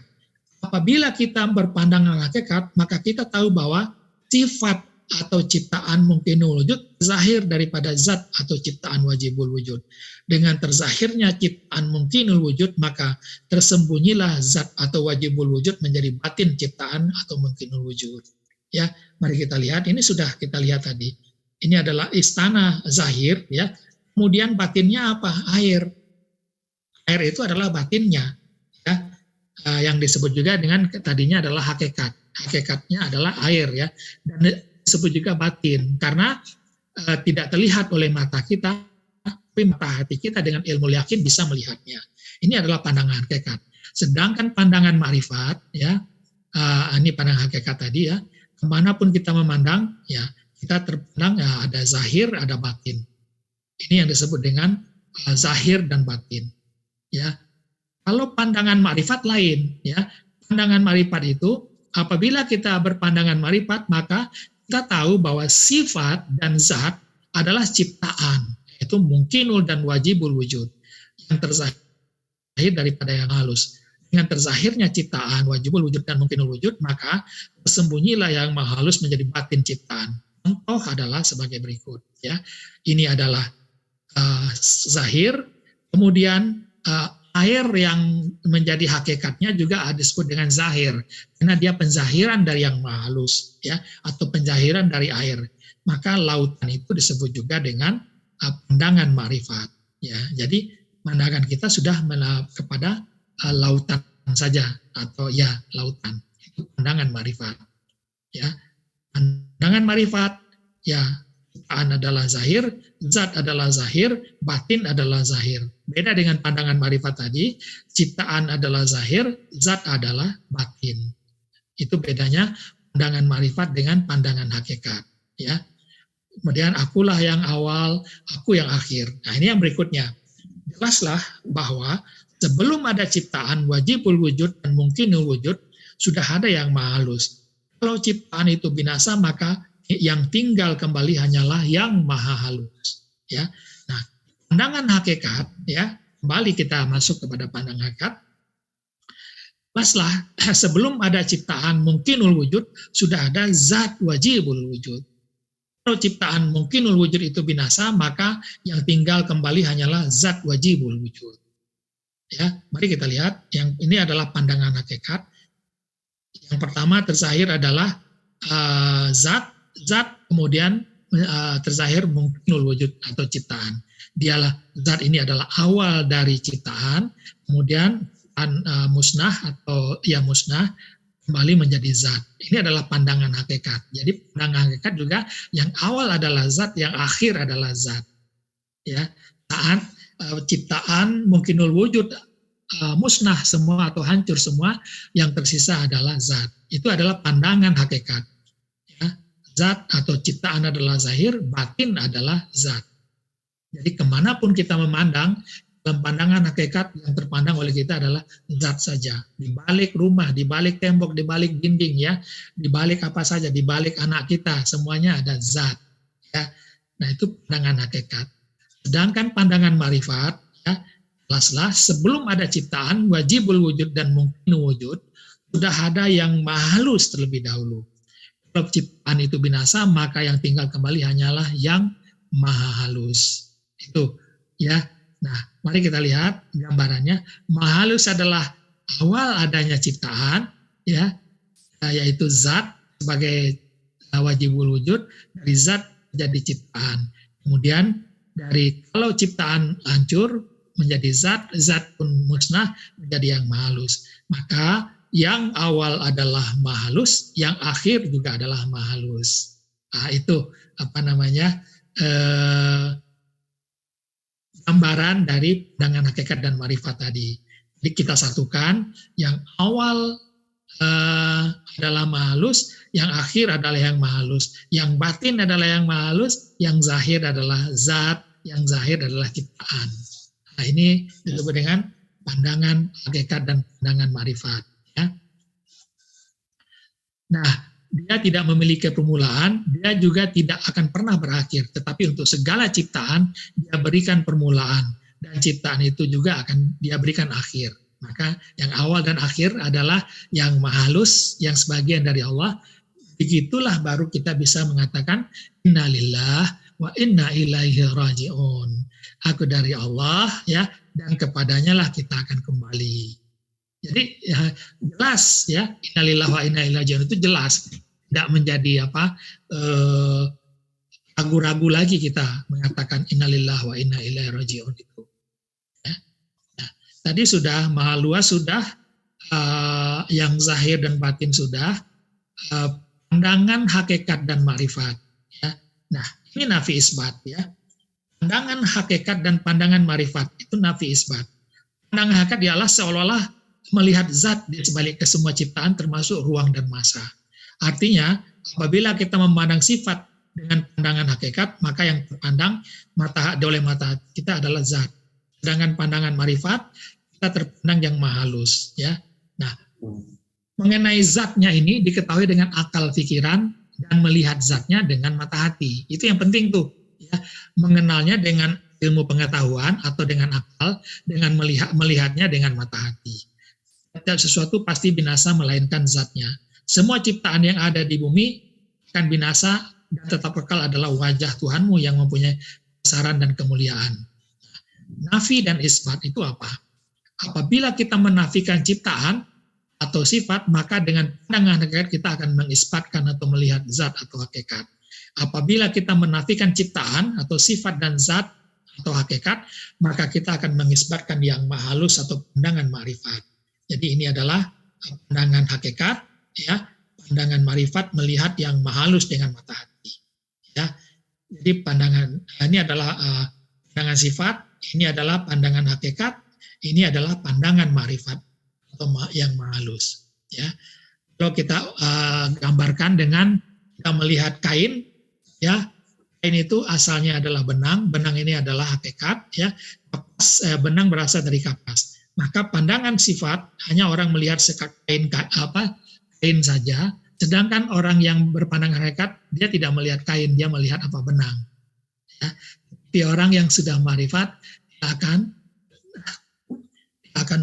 Apabila kita berpandangan hakikat, maka kita tahu bahwa sifat atau ciptaan mungkinul wujud zahir daripada zat atau ciptaan wajibul wujud. Dengan terzahirnya ciptaan mungkinul wujud, maka tersembunyilah zat atau wajibul wujud menjadi batin ciptaan atau mungkinul wujud. Ya, mari kita lihat. Ini sudah kita lihat tadi. Ini adalah istana zahir, ya. Kemudian batinnya apa? Air. Air itu adalah batinnya. Ya. yang disebut juga dengan tadinya adalah hakikat. Hakikatnya adalah air ya, dan disebut juga batin karena tidak terlihat oleh mata kita, tapi mata hati kita dengan ilmu yakin bisa melihatnya. Ini adalah pandangan hakikat. Sedangkan pandangan ma'rifat ya, ini pandangan hakikat tadi ya, kemanapun kita memandang ya, kita terpandang ya, ada zahir, ada batin. Ini yang disebut dengan zahir dan batin. Ya, kalau pandangan ma'rifat lain ya, pandangan ma'rifat itu apabila kita berpandangan ma'rifat maka kita tahu bahwa sifat dan zat adalah ciptaan, yaitu mungkinul dan wajibul wujud yang terzahir daripada yang halus. Dengan terzahirnya ciptaan, wajibul wujud dan mungkinul wujud, maka tersembunyilah yang maha halus menjadi batin ciptaan. Contoh adalah sebagai berikut ya. Ini adalah zahir, kemudian air yang menjadi hakikatnya juga disebut dengan zahir karena dia penzahiran dari yang maha halus ya, atau penzahiran dari air. Maka lautan itu disebut juga dengan pandangan ma'rifat ya. Jadi pandangan kita sudah kepada lautan saja, atau ya lautan, itu pandangan ma'rifat ya. Pandangan ma'rifat ya, ciptaan adalah zahir, zat adalah zahir, batin adalah zahir. Beda dengan pandangan ma'rifat tadi, ciptaan adalah zahir, zat adalah batin. Itu bedanya pandangan ma'rifat dengan pandangan hakikat ya. Kemudian akulah yang awal, aku yang akhir. Nah, ini yang berikutnya. Jelaslah bahwa sebelum ada ciptaan, wajibul wujud dan mungkinul wujud, sudah ada yang maha halus. Kalau ciptaan itu binasa, maka yang tinggal kembali hanyalah yang maha halus ya. Nah, pandangan hakikat ya, kembali kita masuk kepada pandangan hakikat. Paslah sebelum ada ciptaan mungkinul wujud, sudah ada zat wajibul wujud. Kalau ciptaan mungkinul wujud itu binasa, maka yang tinggal kembali hanyalah zat wajibul wujud ya. Mari kita lihat, yang ini adalah pandangan hakikat. Yang pertama terzahir adalah zat, kemudian terzahir mungkinul wujud atau ciptaan. Dialah, zat ini adalah awal dari ciptaan, kemudian musnah atau ya musnah kembali menjadi zat. Ini adalah pandangan hakikat. Jadi pandangan hakikat juga yang awal adalah zat, yang akhir adalah zat. Ya, saat ciptaan mungkinul wujud musnah semua atau hancur semua, yang tersisa adalah zat. Itu adalah pandangan hakikat. Ya, zat atau ciptaan adalah zahir, batin adalah zat. Jadi kemanapun kita memandang, dalam pandangan hakikat yang terpandang oleh kita adalah zat saja. Di balik rumah, di balik tembok, di balik dinding ya, di balik apa saja, di balik anak kita, semuanya ada zat. Ya. Nah, itu pandangan hakikat. Sedangkan pandangan ma'rifat ya, jelaslah sebelum ada ciptaan, wajibul wujud dan mungkin wujud, sudah ada yang maha halus terlebih dahulu. Kalau ciptaan itu binasa, maka yang tinggal kembali hanyalah yang maha halus. Itu ya. Nah, mari kita lihat gambarannya. Maha halus adalah awal adanya ciptaan, ya, yaitu zat sebagai wajibul wujud, dari zat menjadi ciptaan. Kemudian dari kalau ciptaan hancur menjadi zat, zat pun musnah menjadi yang maha halus. Maka yang awal adalah maha halus, yang akhir juga adalah maha halus. Nah, itu apa namanya? Gambaran dari pandangan hakikat dan ma'rifat tadi. Jadi kita satukan, yang awal adalah maha halus, yang akhir adalah yang maha halus, yang batin adalah yang maha halus, yang zahir adalah zat, yang zahir adalah ciptaan. Nah, ini disebut dengan pandangan hakikat dan pandangan ma'rifat. Ya. Nah, dia tidak memiliki permulaan, dia juga tidak akan pernah berakhir. Tetapi untuk segala ciptaan, dia berikan permulaan. Dan ciptaan itu juga akan dia berikan akhir. Maka yang awal dan akhir adalah yang maha halus, yang sebagian dari Allah. Begitulah baru kita bisa mengatakan, Inna lillah wa inna ilaihi raji'un. Aku dari Allah, ya, dan kepadanya lah kita akan kembali. Jadi ya, jelas ya, innalillahi wa inna ilaihi raji'un itu jelas, tidak menjadi ragu-ragu lagi kita mengatakan innalillahi wa inna ilaihi raji'un itu. Ya. Nah, tadi sudah maha luas, sudah yang zahir dan batin sudah, pandangan hakikat dan ma'rifat. Ya. Nah, ini nafi isbat ya. Pandangan hakikat dan pandangan ma'rifat itu nafi isbat. Pandangan hakikat ialah seolah-olah melihat zat di sebalik ke semua ciptaan termasuk ruang dan masa. Artinya, apabila kita memandang sifat dengan pandangan hakikat, maka yang terpandang oleh mata kita adalah zat. Sedangkan pandangan ma'rifat, kita terpandang yang maha halus. Ya. Nah, mengenai zatnya ini diketahui dengan akal pikiran dan melihat zatnya dengan mata hati. Itu yang penting tuh. Ya. Mengenalnya dengan ilmu pengetahuan atau dengan akal, dengan melihatnya dengan mata hati. Setiap sesuatu pasti binasa melainkan zatnya. Semua ciptaan yang ada di bumi akan binasa dan tetap kekal adalah wajah Tuhanmu yang mempunyai kebesaran dan kemuliaan. Nafi dan isbat itu apa? Apabila kita menafikan ciptaan atau sifat, maka dengan pandangan hakikat kita akan mengisbatkan atau melihat zat atau hakikat. Apabila kita menafikan ciptaan atau sifat dan zat atau hakikat, maka kita akan mengisbatkan yang maha halus atau pandangan ma'rifat. Jadi ini adalah pandangan hakikat, ya, pandangan ma'rifat melihat yang maha halus dengan mata hati. Ya, jadi pandangan ini adalah pandangan sifat, ini adalah pandangan hakikat, ini adalah pandangan ma'rifat atau yang maha halus. Ya, kalau kita gambarkan dengan kita melihat kain, ya, kain itu asalnya adalah benang, benang ini adalah hakikat, ya, kapas, benang berasal dari kapas. Maka pandangan sifat hanya orang melihat kain saja, sedangkan orang yang berpandangan hakikat dia tidak melihat kain, dia melihat benang. Ya. Tapi orang yang sudah ma'rifat akan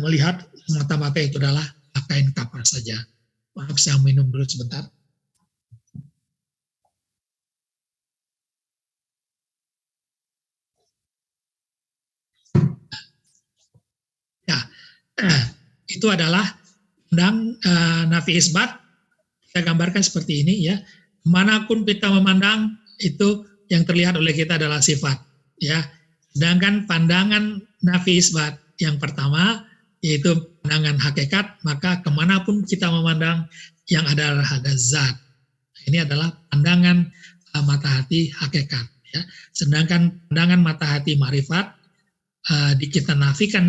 melihat mata-mata itu adalah kain kapas saja. Maaf, saya minum dulu sebentar. Itu adalah nafi isbat. Kita gambarkan seperti ini ya. Manapun kita memandang itu yang terlihat oleh kita adalah sifat ya. Sedangkan pandangan nafi isbat yang pertama yaitu pandangan hakikat, maka kemanapun kita memandang yang ada zat. Ini adalah pandangan mata hati hakikat ya. Sedangkan pandangan mata hati ma'rifat kita nafikan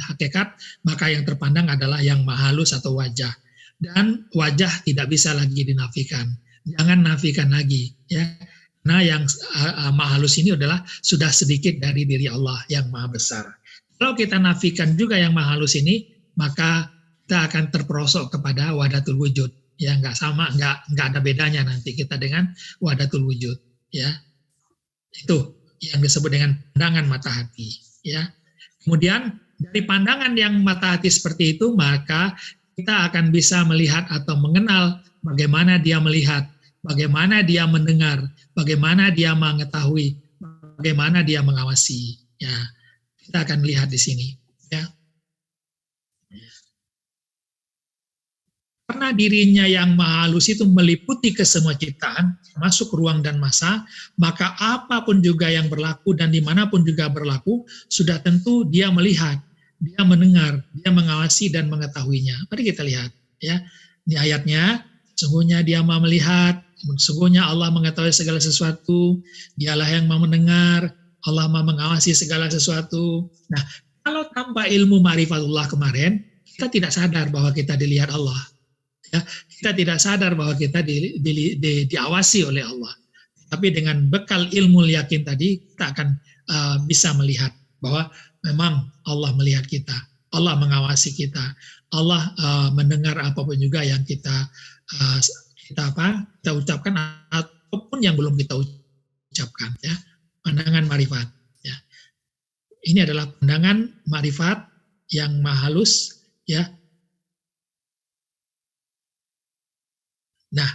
hakikat, maka yang terpandang adalah yang maha halus atau wajah. Dan wajah tidak bisa lagi dinafikan. Jangan nafikan lagi ya. Nah, yang maha halus ini adalah sudah sedikit dari diri Allah yang maha besar. Kalau kita nafikan juga yang maha halus ini, maka kita akan terperosok kepada wahdatul wujud. Ya, nggak sama, nggak ada bedanya nanti kita dengan wahdatul wujud. Ya, itu yang disebut dengan pandangan mata hati. Ya, kemudian dari pandangan yang mata hati seperti itu, maka kita akan bisa melihat atau mengenal bagaimana dia melihat, bagaimana dia mendengar, bagaimana dia mengetahui, bagaimana dia mengawasi. Ya, kita akan lihat di sini. Ya. Karena dirinya yang maha halus itu meliputi ke semua ciptaan, masuk ruang dan masa, maka apapun juga yang berlaku dan dimanapun juga berlaku, sudah tentu dia melihat, dia mendengar, dia mengawasi dan mengetahuinya. Mari kita lihat. Ya, di ayatnya, sesungguhnya dia maha melihat, sesungguhnya Allah mengetahui segala sesuatu, dialah yang maha mendengar, Allah maha mengawasi segala sesuatu. Nah, kalau tanpa ilmu ma'rifatullah kemarin, kita tidak sadar bahwa kita dilihat Allah. Ya, kita tidak sadar bahwa kita diawasi oleh Allah. Tapi dengan bekal ilmu yakin tadi, kita akan bisa melihat bahwa memang Allah melihat kita, Allah mengawasi kita, Allah mendengar apapun juga yang kita ucapkan ataupun yang belum kita ucapkan. Ya, pandangan ma'rifat. Ya, ini adalah pandangan ma'rifat yang maha halus. Ya. Nah,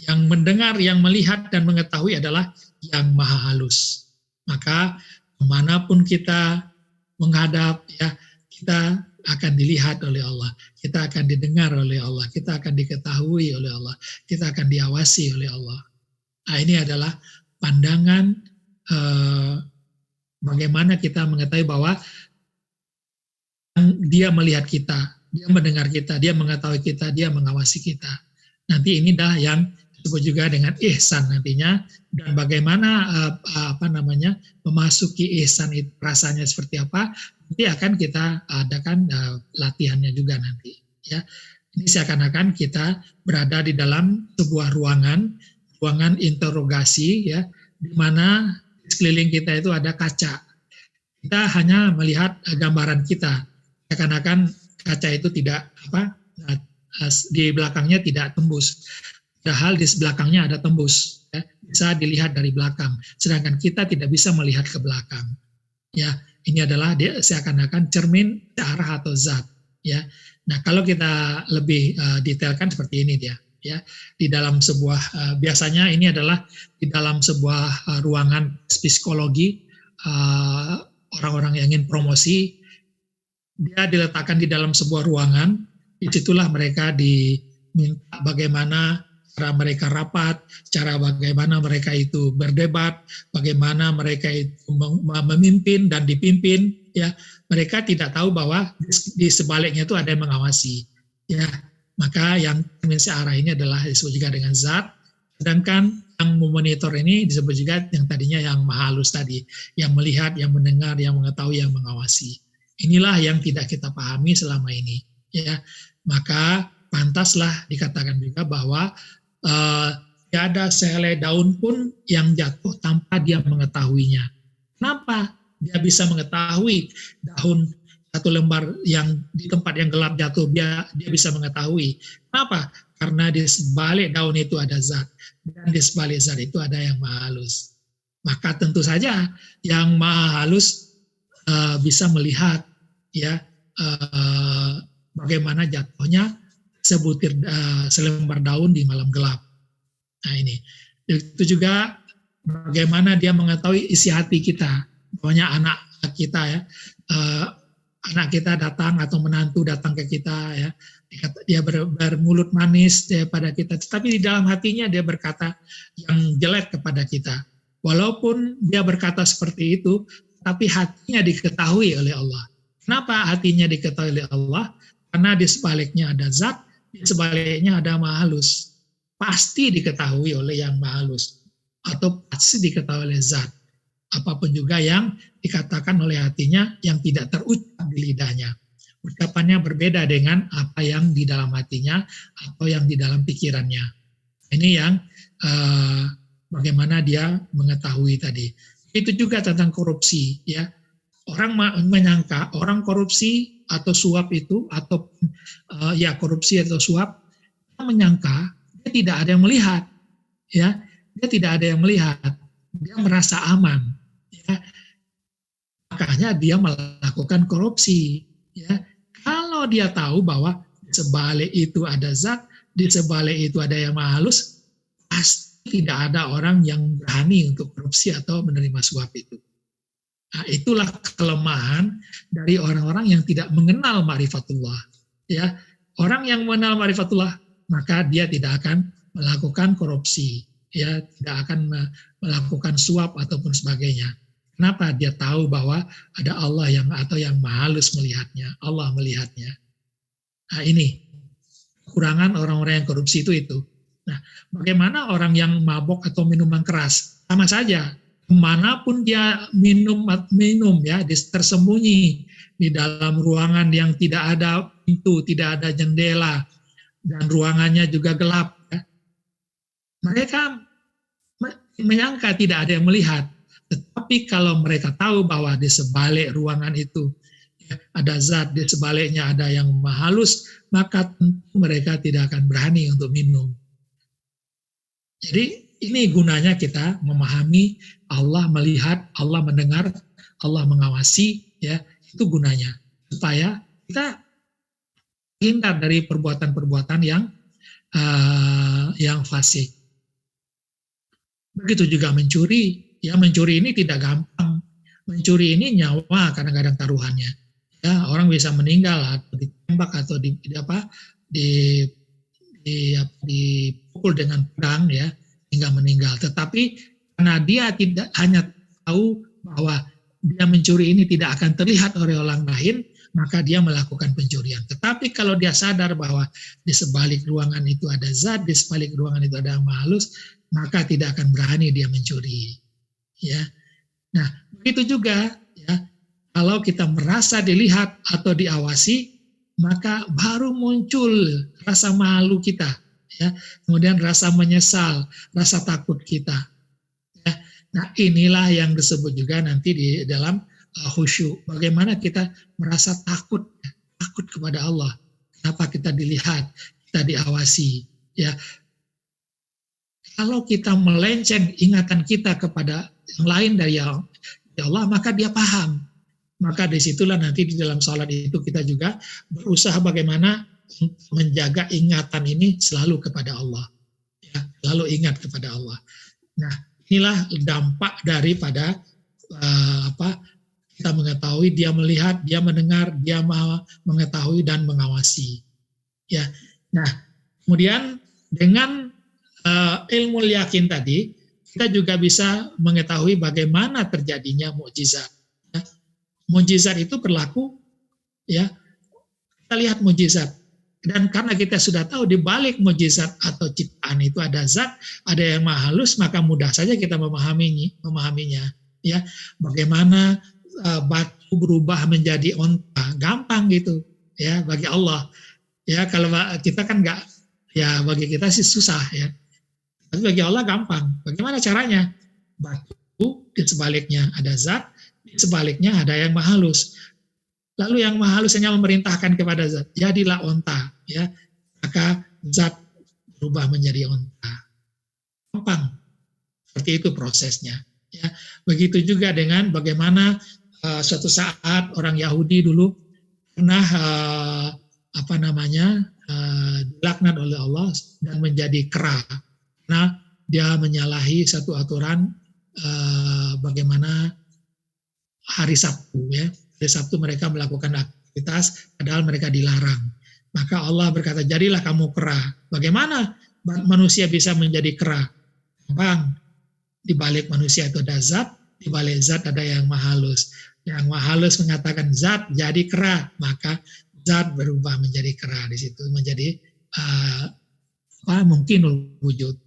yang mendengar, yang melihat dan mengetahui adalah yang maha halus. Maka kemanapun kita menghadap, ya, kita akan dilihat oleh Allah, kita akan didengar oleh Allah, kita akan diketahui oleh Allah, kita akan diawasi oleh Allah. Nah, ini adalah pandangan bagaimana kita mengetahui bahwa dia melihat kita, dia mendengar kita, dia mengetahui kita, dia mengawasi kita. Nanti ini dah yang disebut juga dengan ihsan nantinya, dan bagaimana memasuki ihsan itu rasanya seperti apa, nanti akan kita adakan latihannya juga nanti. Ya, ini seakan-akan kita berada di dalam sebuah ruangan interogasi, ya, di mana di sekeliling kita itu ada kaca. Kita hanya melihat gambaran kita, seakan-akan kaca itu tidak di belakangnya tidak tembus. Padahal di belakangnya ada tembus, ya, bisa dilihat dari belakang. Sedangkan kita tidak bisa melihat ke belakang. Ya, ini adalah dia seakan-akan cermin arah atau zat. Ya, nah kalau kita lebih detailkan seperti ini dia. Ya, di dalam sebuah biasanya ini adalah di dalam sebuah ruangan psikologi, orang-orang yang ingin promosi, dia diletakkan di dalam sebuah ruangan. Disitulah mereka diminta bagaimana cara mereka rapat, cara bagaimana mereka itu berdebat, bagaimana mereka itu memimpin dan dipimpin. Ya, mereka tidak tahu bahwa di sebaliknya itu ada yang mengawasi. Ya, maka yang dimensi arah ini adalah disebut juga dengan zat, sedangkan yang memonitor ini disebut juga yang tadinya yang maha halus tadi, yang melihat, yang mendengar, yang mengetahui, yang mengawasi. Inilah yang tidak kita pahami selama ini. Ya, maka pantaslah dikatakan juga bahwa tidak ada sehelai daun pun yang jatuh tanpa dia mengetahuinya. Kenapa? Dia bisa mengetahui daun satu lembar yang di tempat yang gelap jatuh, dia bisa mengetahui. Kenapa? Karena di sebalik daun itu ada zat, dan di sebalik zat itu ada yang maha halus. Maka tentu saja yang maha halus bisa melihat, ya, bagaimana jatuhnya selembar daun di malam gelap. Nah ini, itu juga bagaimana dia mengetahui isi hati kita. Pokoknya anak kita, ya, anak kita datang atau menantu datang ke kita, ya, dia bermulut manis pada kita, tetapi di dalam hatinya dia berkata yang jelek kepada kita. Walaupun dia berkata seperti itu, tapi hatinya diketahui oleh Allah. Kenapa hatinya diketahui oleh Allah? Karena di sebaliknya ada zat, di sebaliknya ada maha halus. Pasti diketahui oleh yang maha halus, atau pasti diketahui oleh zat. Apapun juga yang dikatakan oleh hatinya yang tidak terucap di lidahnya. Ucapannya berbeda dengan apa yang di dalam hatinya atau yang di dalam pikirannya. Ini yang bagaimana dia mengetahui tadi. Itu juga tentang korupsi, ya. Orang menyangka orang korupsi atau suap itu, atau korupsi atau suap, menyangka dia tidak ada yang melihat, ya. Dia tidak ada yang melihat. Dia merasa aman. Ya, makanya dia melakukan korupsi. Ya, kalau dia tahu bahwa di sebalik itu ada zat, di sebalik itu ada yang maha halus, pasti tidak ada orang yang berani untuk korupsi atau menerima suap itu. Nah, itulah kelemahan dari orang-orang yang tidak mengenal ma'rifatullah. Ya, orang yang mengenal ma'rifatullah, maka dia tidak akan melakukan korupsi, ya, tidak akan melakukan suap ataupun sebagainya. Kenapa? Dia tahu bahwa ada Allah yang maha halus melihatnya, Allah melihatnya. Nah ini kekurangan orang-orang yang korupsi itu. Nah, bagaimana orang yang mabok atau minuman keras? Sama saja, kemanapun dia minum ya, tersembunyi di dalam ruangan yang tidak ada pintu, tidak ada jendela, dan ruangannya juga gelap. Ya. Mereka menyangka tidak ada yang melihat. Tetapi kalau mereka tahu bahwa di sebalik ruangan itu, ya, ada zat, di sebaliknya ada yang maha halus, maka tentu mereka tidak akan berani untuk minum. Jadi ini gunanya kita memahami Allah melihat, Allah mendengar, Allah mengawasi, ya, itu gunanya supaya kita hindar dari perbuatan-perbuatan yang fasik. Begitu juga mencuri. Ya, mencuri ini tidak gampang. Mencuri ini nyawa kadang-kadang taruhannya. Ya, orang bisa meninggal atau ditembak atau dipukul dengan pedang, ya, hingga meninggal. Tetapi karena dia tidak hanya tahu bahwa dia mencuri ini tidak akan terlihat oleh orang lain, maka dia melakukan pencurian. Tetapi kalau dia sadar bahwa di sebalik ruangan itu ada zat, di sebalik ruangan itu ada yang maha halus, maka tidak akan berani dia mencuri. Ya. Nah, begitu juga ya, kalau kita merasa dilihat atau diawasi, maka baru muncul rasa malu kita, ya. Kemudian rasa menyesal, rasa takut kita. Ya. Nah, inilah yang disebut juga nanti di dalam khusyuk. Bagaimana kita merasa takut, ya, takut kepada Allah. Kenapa kita dilihat, kita diawasi, ya. Kalau kita melenceng ingatan kita kepada yang lain dari Allah, maka dia paham. Maka disitulah nanti di dalam salat itu kita juga berusaha bagaimana menjaga ingatan ini selalu kepada Allah. Ya, selalu ingat kepada Allah. Nah, inilah dampak daripada kita mengetahui, dia melihat, dia mendengar, dia mengetahui dan mengawasi. Ya, nah kemudian dengan ilmu yakin tadi kita juga bisa mengetahui bagaimana terjadinya mukjizat. Ya. Mukjizat itu berlaku, ya. Kita lihat mukjizat. Dan karena kita sudah tahu di balik mukjizat atau ciptaan itu ada zat, ada yang maha halus, maka mudah saja kita memahaminya. Ya, bagaimana batu berubah menjadi onta, gampang gitu, ya bagi Allah. Ya kalau kita kan nggak, ya bagi kita sih susah ya. Tapi bagi Allah gampang. Bagaimana caranya? Batu di sebaliknya ada zat, di sebaliknya ada yang maha halus. Lalu yang maha halus hanya memerintahkan kepada zat, jadilah onta, ya. Maka zat berubah menjadi onta. Gampang. Seperti itu prosesnya. Ya. Begitu juga dengan bagaimana suatu saat orang Yahudi dulu pernah dilaknat oleh Allah dan menjadi kera. Karena dia menyalahi satu aturan bagaimana hari Sabtu, ya. Hari Sabtu mereka melakukan aktivitas padahal mereka dilarang. Maka Allah berkata, jadilah kamu kera. Bagaimana manusia bisa menjadi kera? Bang, di balik manusia itu ada zat, di balik zat ada yang maha halus. Yang maha halus mengatakan zat jadi kera, maka zat berubah menjadi kera di situ, menjadi mungkin wujud.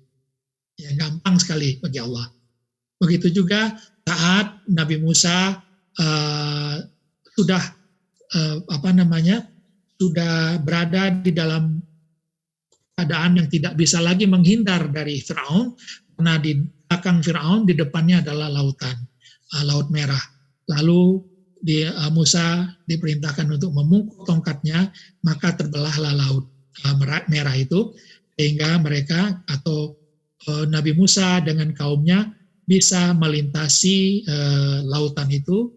Ya, gampang sekali bagi Allah. Begitu juga saat Nabi Musa sudah sudah berada di dalam keadaan yang tidak bisa lagi menghindar dari Firaun, karena di belakang Firaun di depannya adalah lautan, Laut Merah. Lalu Musa diperintahkan untuk memungkuk tongkatnya, maka terbelahlah Laut Merah itu, sehingga mereka atau Nabi Musa dengan kaumnya bisa melintasi lautan itu.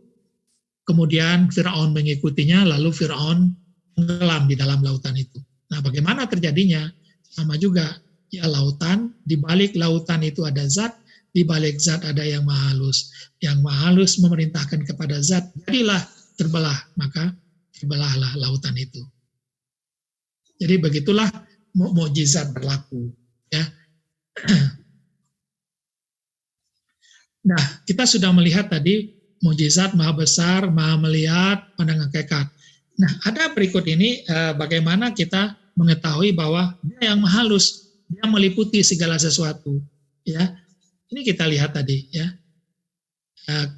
Kemudian Firaun mengikutinya, lalu Firaun tenggelam di dalam lautan itu. Nah, bagaimana terjadinya? Sama juga, ya lautan, di balik lautan itu ada zat, di balik zat ada yang maha halus. Yang maha halus memerintahkan kepada zat, jadilah terbelah, maka terbelahlah lautan itu. Jadi begitulah mukjizat berlaku, ya. Nah, kita sudah melihat tadi mukjizat maha besar, maha melihat, pandang hakikat. Nah, ada berikut ini bagaimana kita mengetahui bahwa dia yang maha halus, dia meliputi segala sesuatu. Ya, ini kita lihat tadi. Ya,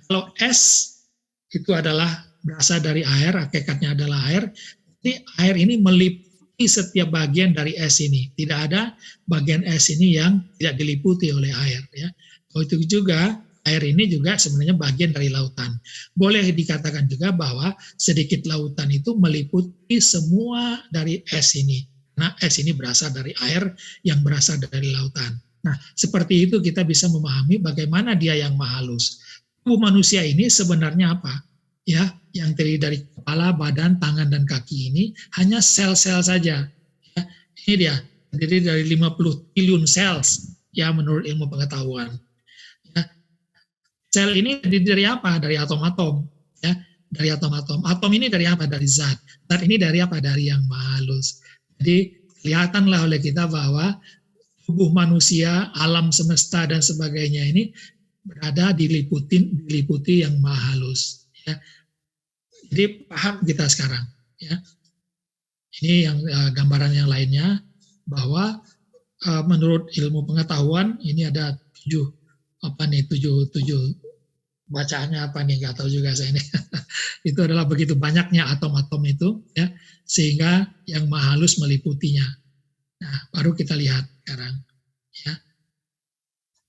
kalau es itu adalah berasal dari air, hakikatnya adalah air. Jadi air ini meliputi setiap bagian dari es ini. Tidak ada bagian es ini yang tidak diliputi oleh air. Ya, begitu juga. Air ini juga sebenarnya bagian dari lautan. Boleh dikatakan juga bahwa sedikit lautan itu meliputi semua dari es ini. Nah, es ini berasal dari air yang berasal dari lautan. Nah, seperti itu kita bisa memahami bagaimana dia yang maha halus. Tubuh manusia ini sebenarnya apa? Ya, yang terdiri dari kepala, badan, tangan, dan kaki ini hanya sel-sel saja. Ya, ini dia, terdiri dari 50 triliun sel, ya menurut ilmu pengetahuan. Sel ini terdiri dari apa? Dari atom-atom, ya, dari atom-atom. Atom ini dari apa? Dari zat. Zat ini dari apa? Dari yang maha halus. Jadi kelihatanlah oleh kita bahwa tubuh manusia, alam semesta dan sebagainya ini berada diliputi yang maha halus. Ya. Jadi paham kita sekarang, ya. Ini yang gambaran yang lainnya, bahwa menurut ilmu pengetahuan ini ada tujuh bacaannya apa nih, nggak tahu juga saya ini. Itu adalah begitu banyaknya atom-atom itu, ya, sehingga yang maha halus meliputinya. Nah, baru kita lihat sekarang, ya.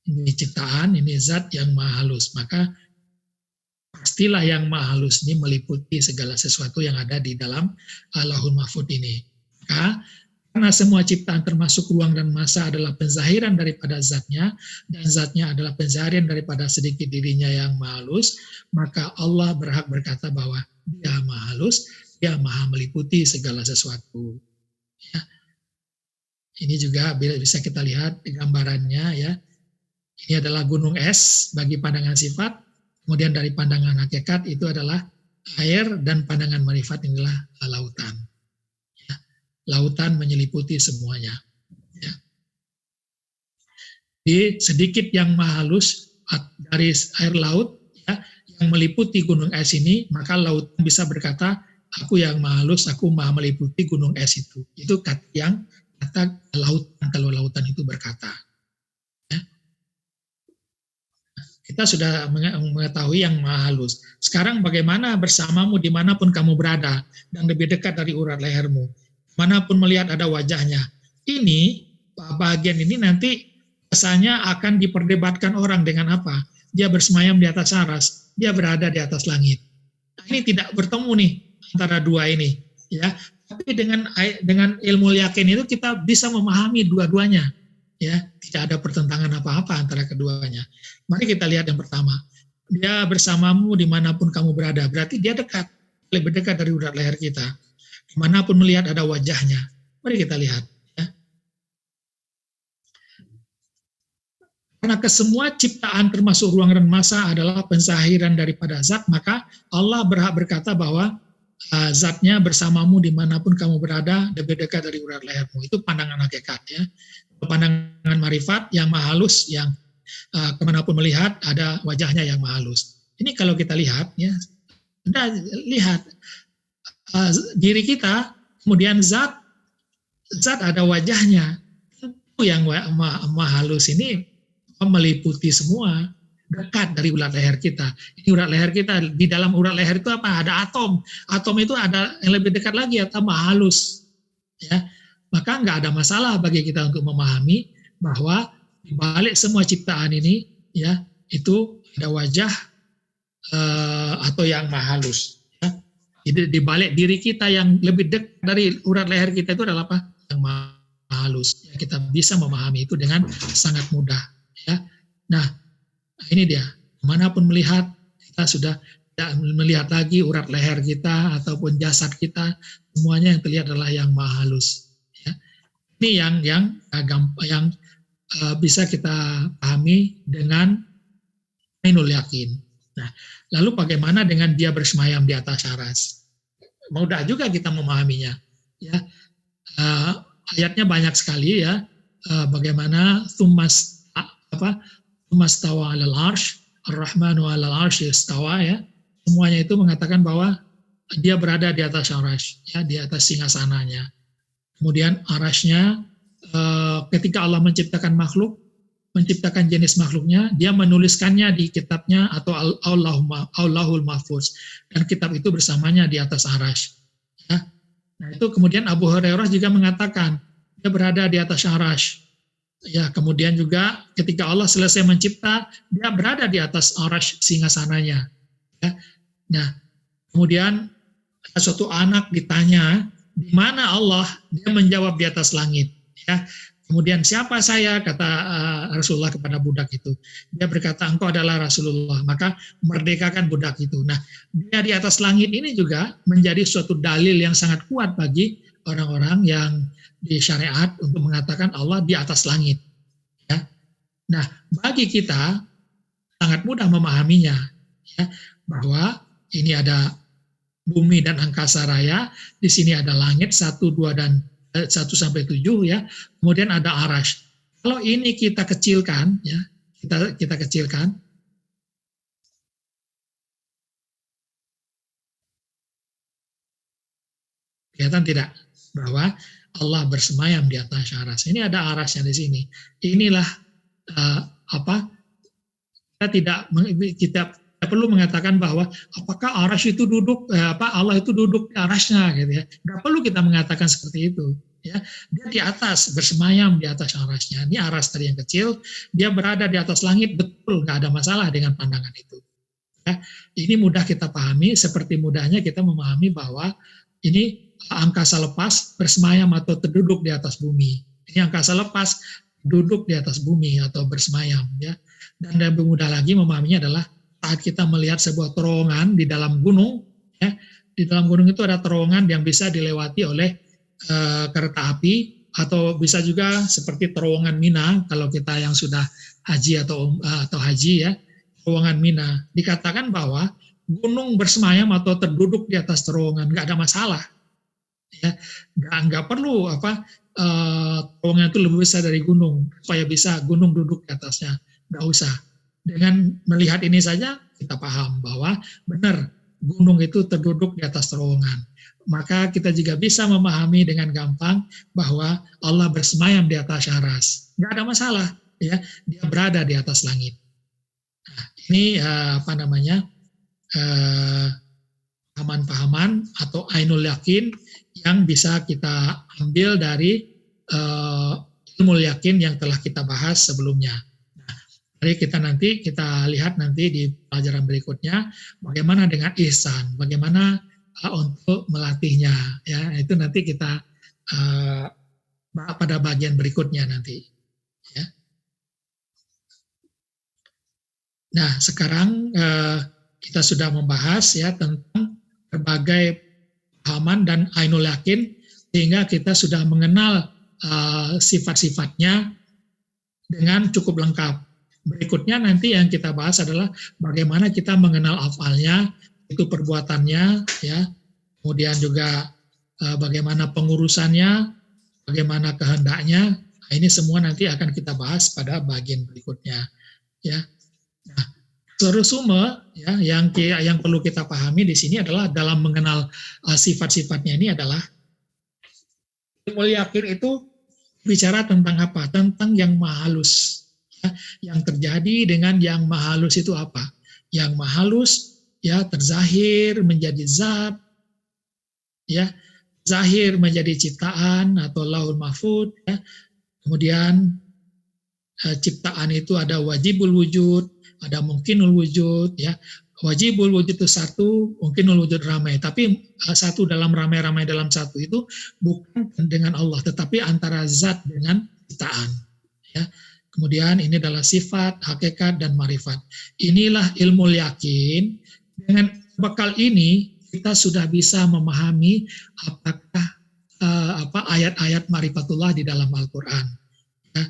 Ini ciptaan, ini zat yang maha halus. Maka pastilah yang maha halus ini meliputi segala sesuatu yang ada di dalam Lauhul Mahfuz ini. Maka karena semua ciptaan termasuk ruang dan massa adalah penzahiran daripada zatnya, dan zatnya adalah penzahiran daripada sedikit dirinya yang maha halus, maka Allah berhak berkata bahwa dia maha halus, dia maha meliputi segala sesuatu. Ya. Ini juga bisa kita lihat di gambarannya, ya. Ini adalah gunung es bagi pandangan sifat, kemudian dari pandangan hakikat itu adalah air, dan pandangan marifat inilah lautan. Ya. Lautan menyeliputi semuanya. Ya. Di sedikit yang maha halus dari air laut, ya, yang meliputi gunung es ini, maka lautan bisa berkata, aku yang maha halus, aku maha meliputi gunung es itu. Itu kata lautan, kalau lautan itu berkata. Kita sudah mengetahui yang maha halus. Sekarang bagaimana bersamamu dimanapun kamu berada, dan lebih dekat dari urat lehermu, manapun melihat ada wajahnya. Ini, bagian ini nanti kesannya akan diperdebatkan orang dengan apa? Dia bersemayam di atas aras, dia berada di atas langit. Nah, ini tidak bertemu nih antara dua ini, ya. Tapi dengan ilmu yakin itu kita bisa memahami dua-duanya. Ya, tidak ada pertentangan apa-apa antara keduanya. Mari kita lihat yang pertama. Dia bersamamu dimanapun kamu berada. Berarti dia dekat, lebih dekat dari urat leher kita. Dimanapun melihat ada wajahnya. Mari kita lihat. Ya. Karena kesemua ciptaan termasuk ruang dan massa adalah penzahiran daripada zat, maka Allah berhak berkata bahwa zatnya bersamamu dimanapun kamu berada, lebih dekat dari urat lehermu. Itu pandangan hakikat, ya. Pandangan marifat yang maha halus, yang kemanapun melihat ada wajahnya yang maha halus. Ini kalau kita lihat, ya, lihat diri kita, kemudian zat ada wajahnya. Itu yang maha halus ini meliputi semua, dekat dari urat leher kita. Ini urat leher kita, di dalam urat leher itu apa? Ada atom. Atom itu ada yang lebih dekat lagi, atau maha halus. Ya. Maka nggak ada masalah bagi kita untuk memahami bahwa di balik semua ciptaan ini, ya, itu ada wajah atau yang maha halus. Ya. Jadi di balik diri kita yang lebih dekat dari urat leher kita itu adalah apa? Yang maha halus. Ya, kita bisa memahami itu dengan sangat mudah. Ya. Nah, ini dia. Manapun melihat, kita sudah tidak melihat lagi urat leher kita ataupun jasad kita, semuanya yang terlihat adalah yang maha halus. Ini yang bisa kita pahami dengan ainul yakin. Nah, lalu bagaimana dengan dia bersemayam di atas aras? Mudah juga kita memahaminya. Ya, ayatnya banyak sekali, ya. Bagaimana tumas tawa alal arsh, ar-rahmanu alal arsh istawa, ya. Semuanya itu mengatakan bahwa dia berada di atas arasy, ya, di atas singgasananya. Kemudian arasnya, ketika Allah menciptakan makhluk, menciptakan jenis makhluknya, dia menuliskannya di kitabnya atau Allahul Mahfuz, dan kitab itu bersamanya di atas arasy. Ya. Nah, itu kemudian Abu Hurairah juga mengatakan dia berada di atas arasy. Ya, kemudian juga ketika Allah selesai mencipta, dia berada di atas arasy singgasananya. Ya. Nah, kemudian suatu anak ditanya, di mana Allah? Dia menjawab di atas langit. Ya. Kemudian siapa saya? Kata Rasulullah kepada budak itu. Dia berkata, engkau adalah Rasulullah. Maka merdekakan budak itu. Nah, dia di atas langit ini juga menjadi suatu dalil yang sangat kuat bagi orang-orang yang di syariat untuk mengatakan Allah di atas langit. Ya. Nah, bagi kita sangat mudah memahaminya, ya, bahwa ini ada bumi dan angkasa raya, di sini ada langit 1, 2 dan 1 sampai 7, ya. Kemudian ada arasy. Kalau ini kita kecilkan, ya, kita kecilkan, Kelihatan tidak bahwa Allah bersemayam di atas aras. Ini ada arasnya di sini. Inilah kita perlu mengatakan bahwa apakah aras itu duduk Allah itu duduk di arasnya gitu ya. Nggak perlu kita mengatakan seperti itu. Ya, dia di atas, bersemayam di atas arasnya. Ini aras tadi yang kecil, dia berada di atas langit, betul, nggak ada masalah dengan pandangan itu. Ya, ini mudah kita pahami, seperti mudahnya kita memahami bahwa ini angkasa lepas bersemayam atau terduduk di atas bumi. Ini angkasa lepas duduk di atas bumi atau bersemayam. Ya. Dan lebih mudah lagi memahaminya adalah saat kita melihat sebuah terowongan di dalam gunung. Ya, di dalam gunung itu ada terowongan yang bisa dilewati oleh kereta api, atau bisa juga seperti terowongan Mina kalau kita yang sudah haji atau haji ya, terowongan Mina. Dikatakan bahwa gunung bersemayam atau terduduk di atas terowongan nggak ada masalah. Ya, nggak perlu terowongan itu lebih besar dari gunung supaya bisa gunung duduk di atasnya. Nggak usah. Dengan melihat ini saja kita paham bahwa benar gunung itu terduduk di atas terowongan. Maka kita juga bisa memahami dengan gampang bahwa Allah bersemayam di atas aras. Nggak ada masalah, ya. Dia berada di atas langit. Nah, ini pahaman-pahaman atau ainul yakin yang bisa kita ambil dari ilmu yakin yang telah kita bahas sebelumnya. Nah, mari kita lihat nanti di pelajaran berikutnya bagaimana dengan ihsan, bagaimana untuk melatihnya, ya itu nanti kita pada bagian berikutnya nanti. Ya. Nah sekarang kita sudah membahas ya tentang berbagai pahaman dan ainul yakin sehingga kita sudah mengenal sifat-sifatnya dengan cukup lengkap. Berikutnya nanti yang kita bahas adalah bagaimana kita mengenal afalnya, itu perbuatannya, ya, kemudian juga bagaimana pengurusannya, bagaimana kehendaknya. Nah, ini semua nanti akan kita bahas pada bagian berikutnya, ya. Nah, resume ya yang perlu kita pahami di sini adalah dalam mengenal sifat-sifatnya ini adalah ilmu yakin itu bicara tentang apa? Tentang yang maha halus. Ya, yang terjadi dengan yang maha halus itu apa? Yang maha halus ya terzahir menjadi zat, ya zahir menjadi ciptaan atau lauhul mahfud, ya. Kemudian ciptaan itu ada wajibul wujud, ada mungkinul wujud, ya. Wajibul wujud itu satu, mungkinul wujud ramai, tapi satu dalam ramai-ramai dalam satu itu bukan dengan Allah, tetapi antara zat dengan ciptaan, ya. Kemudian ini adalah sifat, hakikat, dan marifat. Inilah ilmu yakin. Dengan bekal ini kita sudah bisa memahami apakah ayat-ayat marifatullah di dalam Al-Quran. Ya.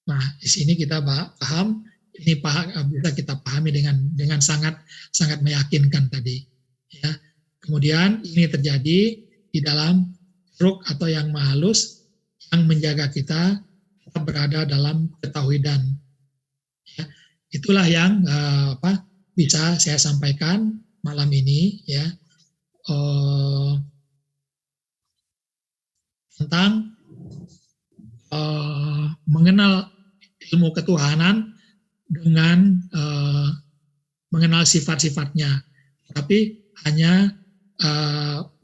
Nah, di sini kita paham, ini bisa kita pahami dengan sangat meyakinkan tadi. Ya. Kemudian ini terjadi di dalam ruk atau yang maha halus yang menjaga kita berada dalam ketauhidan. Ya. Itulah yang bisa saya sampaikan malam ini, ya, tentang mengenal ilmu ketuhanan dengan mengenal sifat-sifatnya, tapi hanya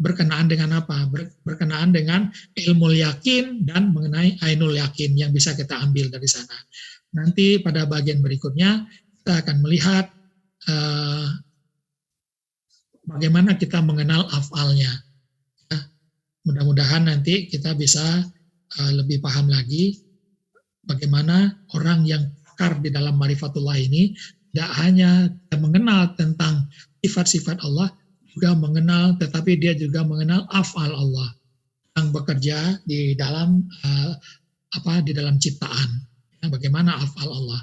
berkenaan dengan apa? Berkenaan dengan ilmu yakin dan mengenai ainul yakin yang bisa kita ambil dari sana. Nanti pada bagian berikutnya kita akan melihat bagaimana kita mengenal afalnya. Ya, mudah-mudahan nanti kita bisa lebih paham lagi bagaimana orang yang pakar di dalam marifatullah ini tidak hanya mengenal tentang sifat-sifat Allah, juga mengenal, tetapi dia juga mengenal afal Allah yang bekerja di dalam di dalam ciptaan. Ya, bagaimana afal Allah.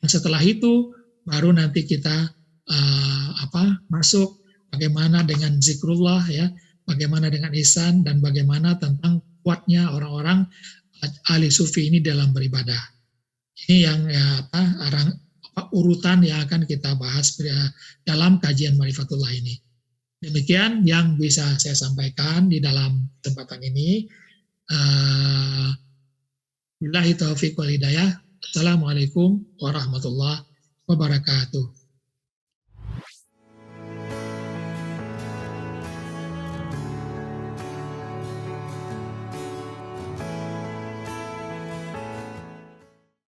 Dan setelah itu baru nanti kita masuk bagaimana dengan zikrullah, ya, bagaimana dengan ihsan, dan bagaimana tentang kuatnya orang-orang ahli sufi ini dalam beribadah. Ini yang urutan yang akan kita bahas dalam kajian marifatullah ini. Demikian yang bisa saya sampaikan di dalam kesempatan ini. Billahi taufiq wal hidayah. Assalamualaikum warahmatullahi wabarakatuh.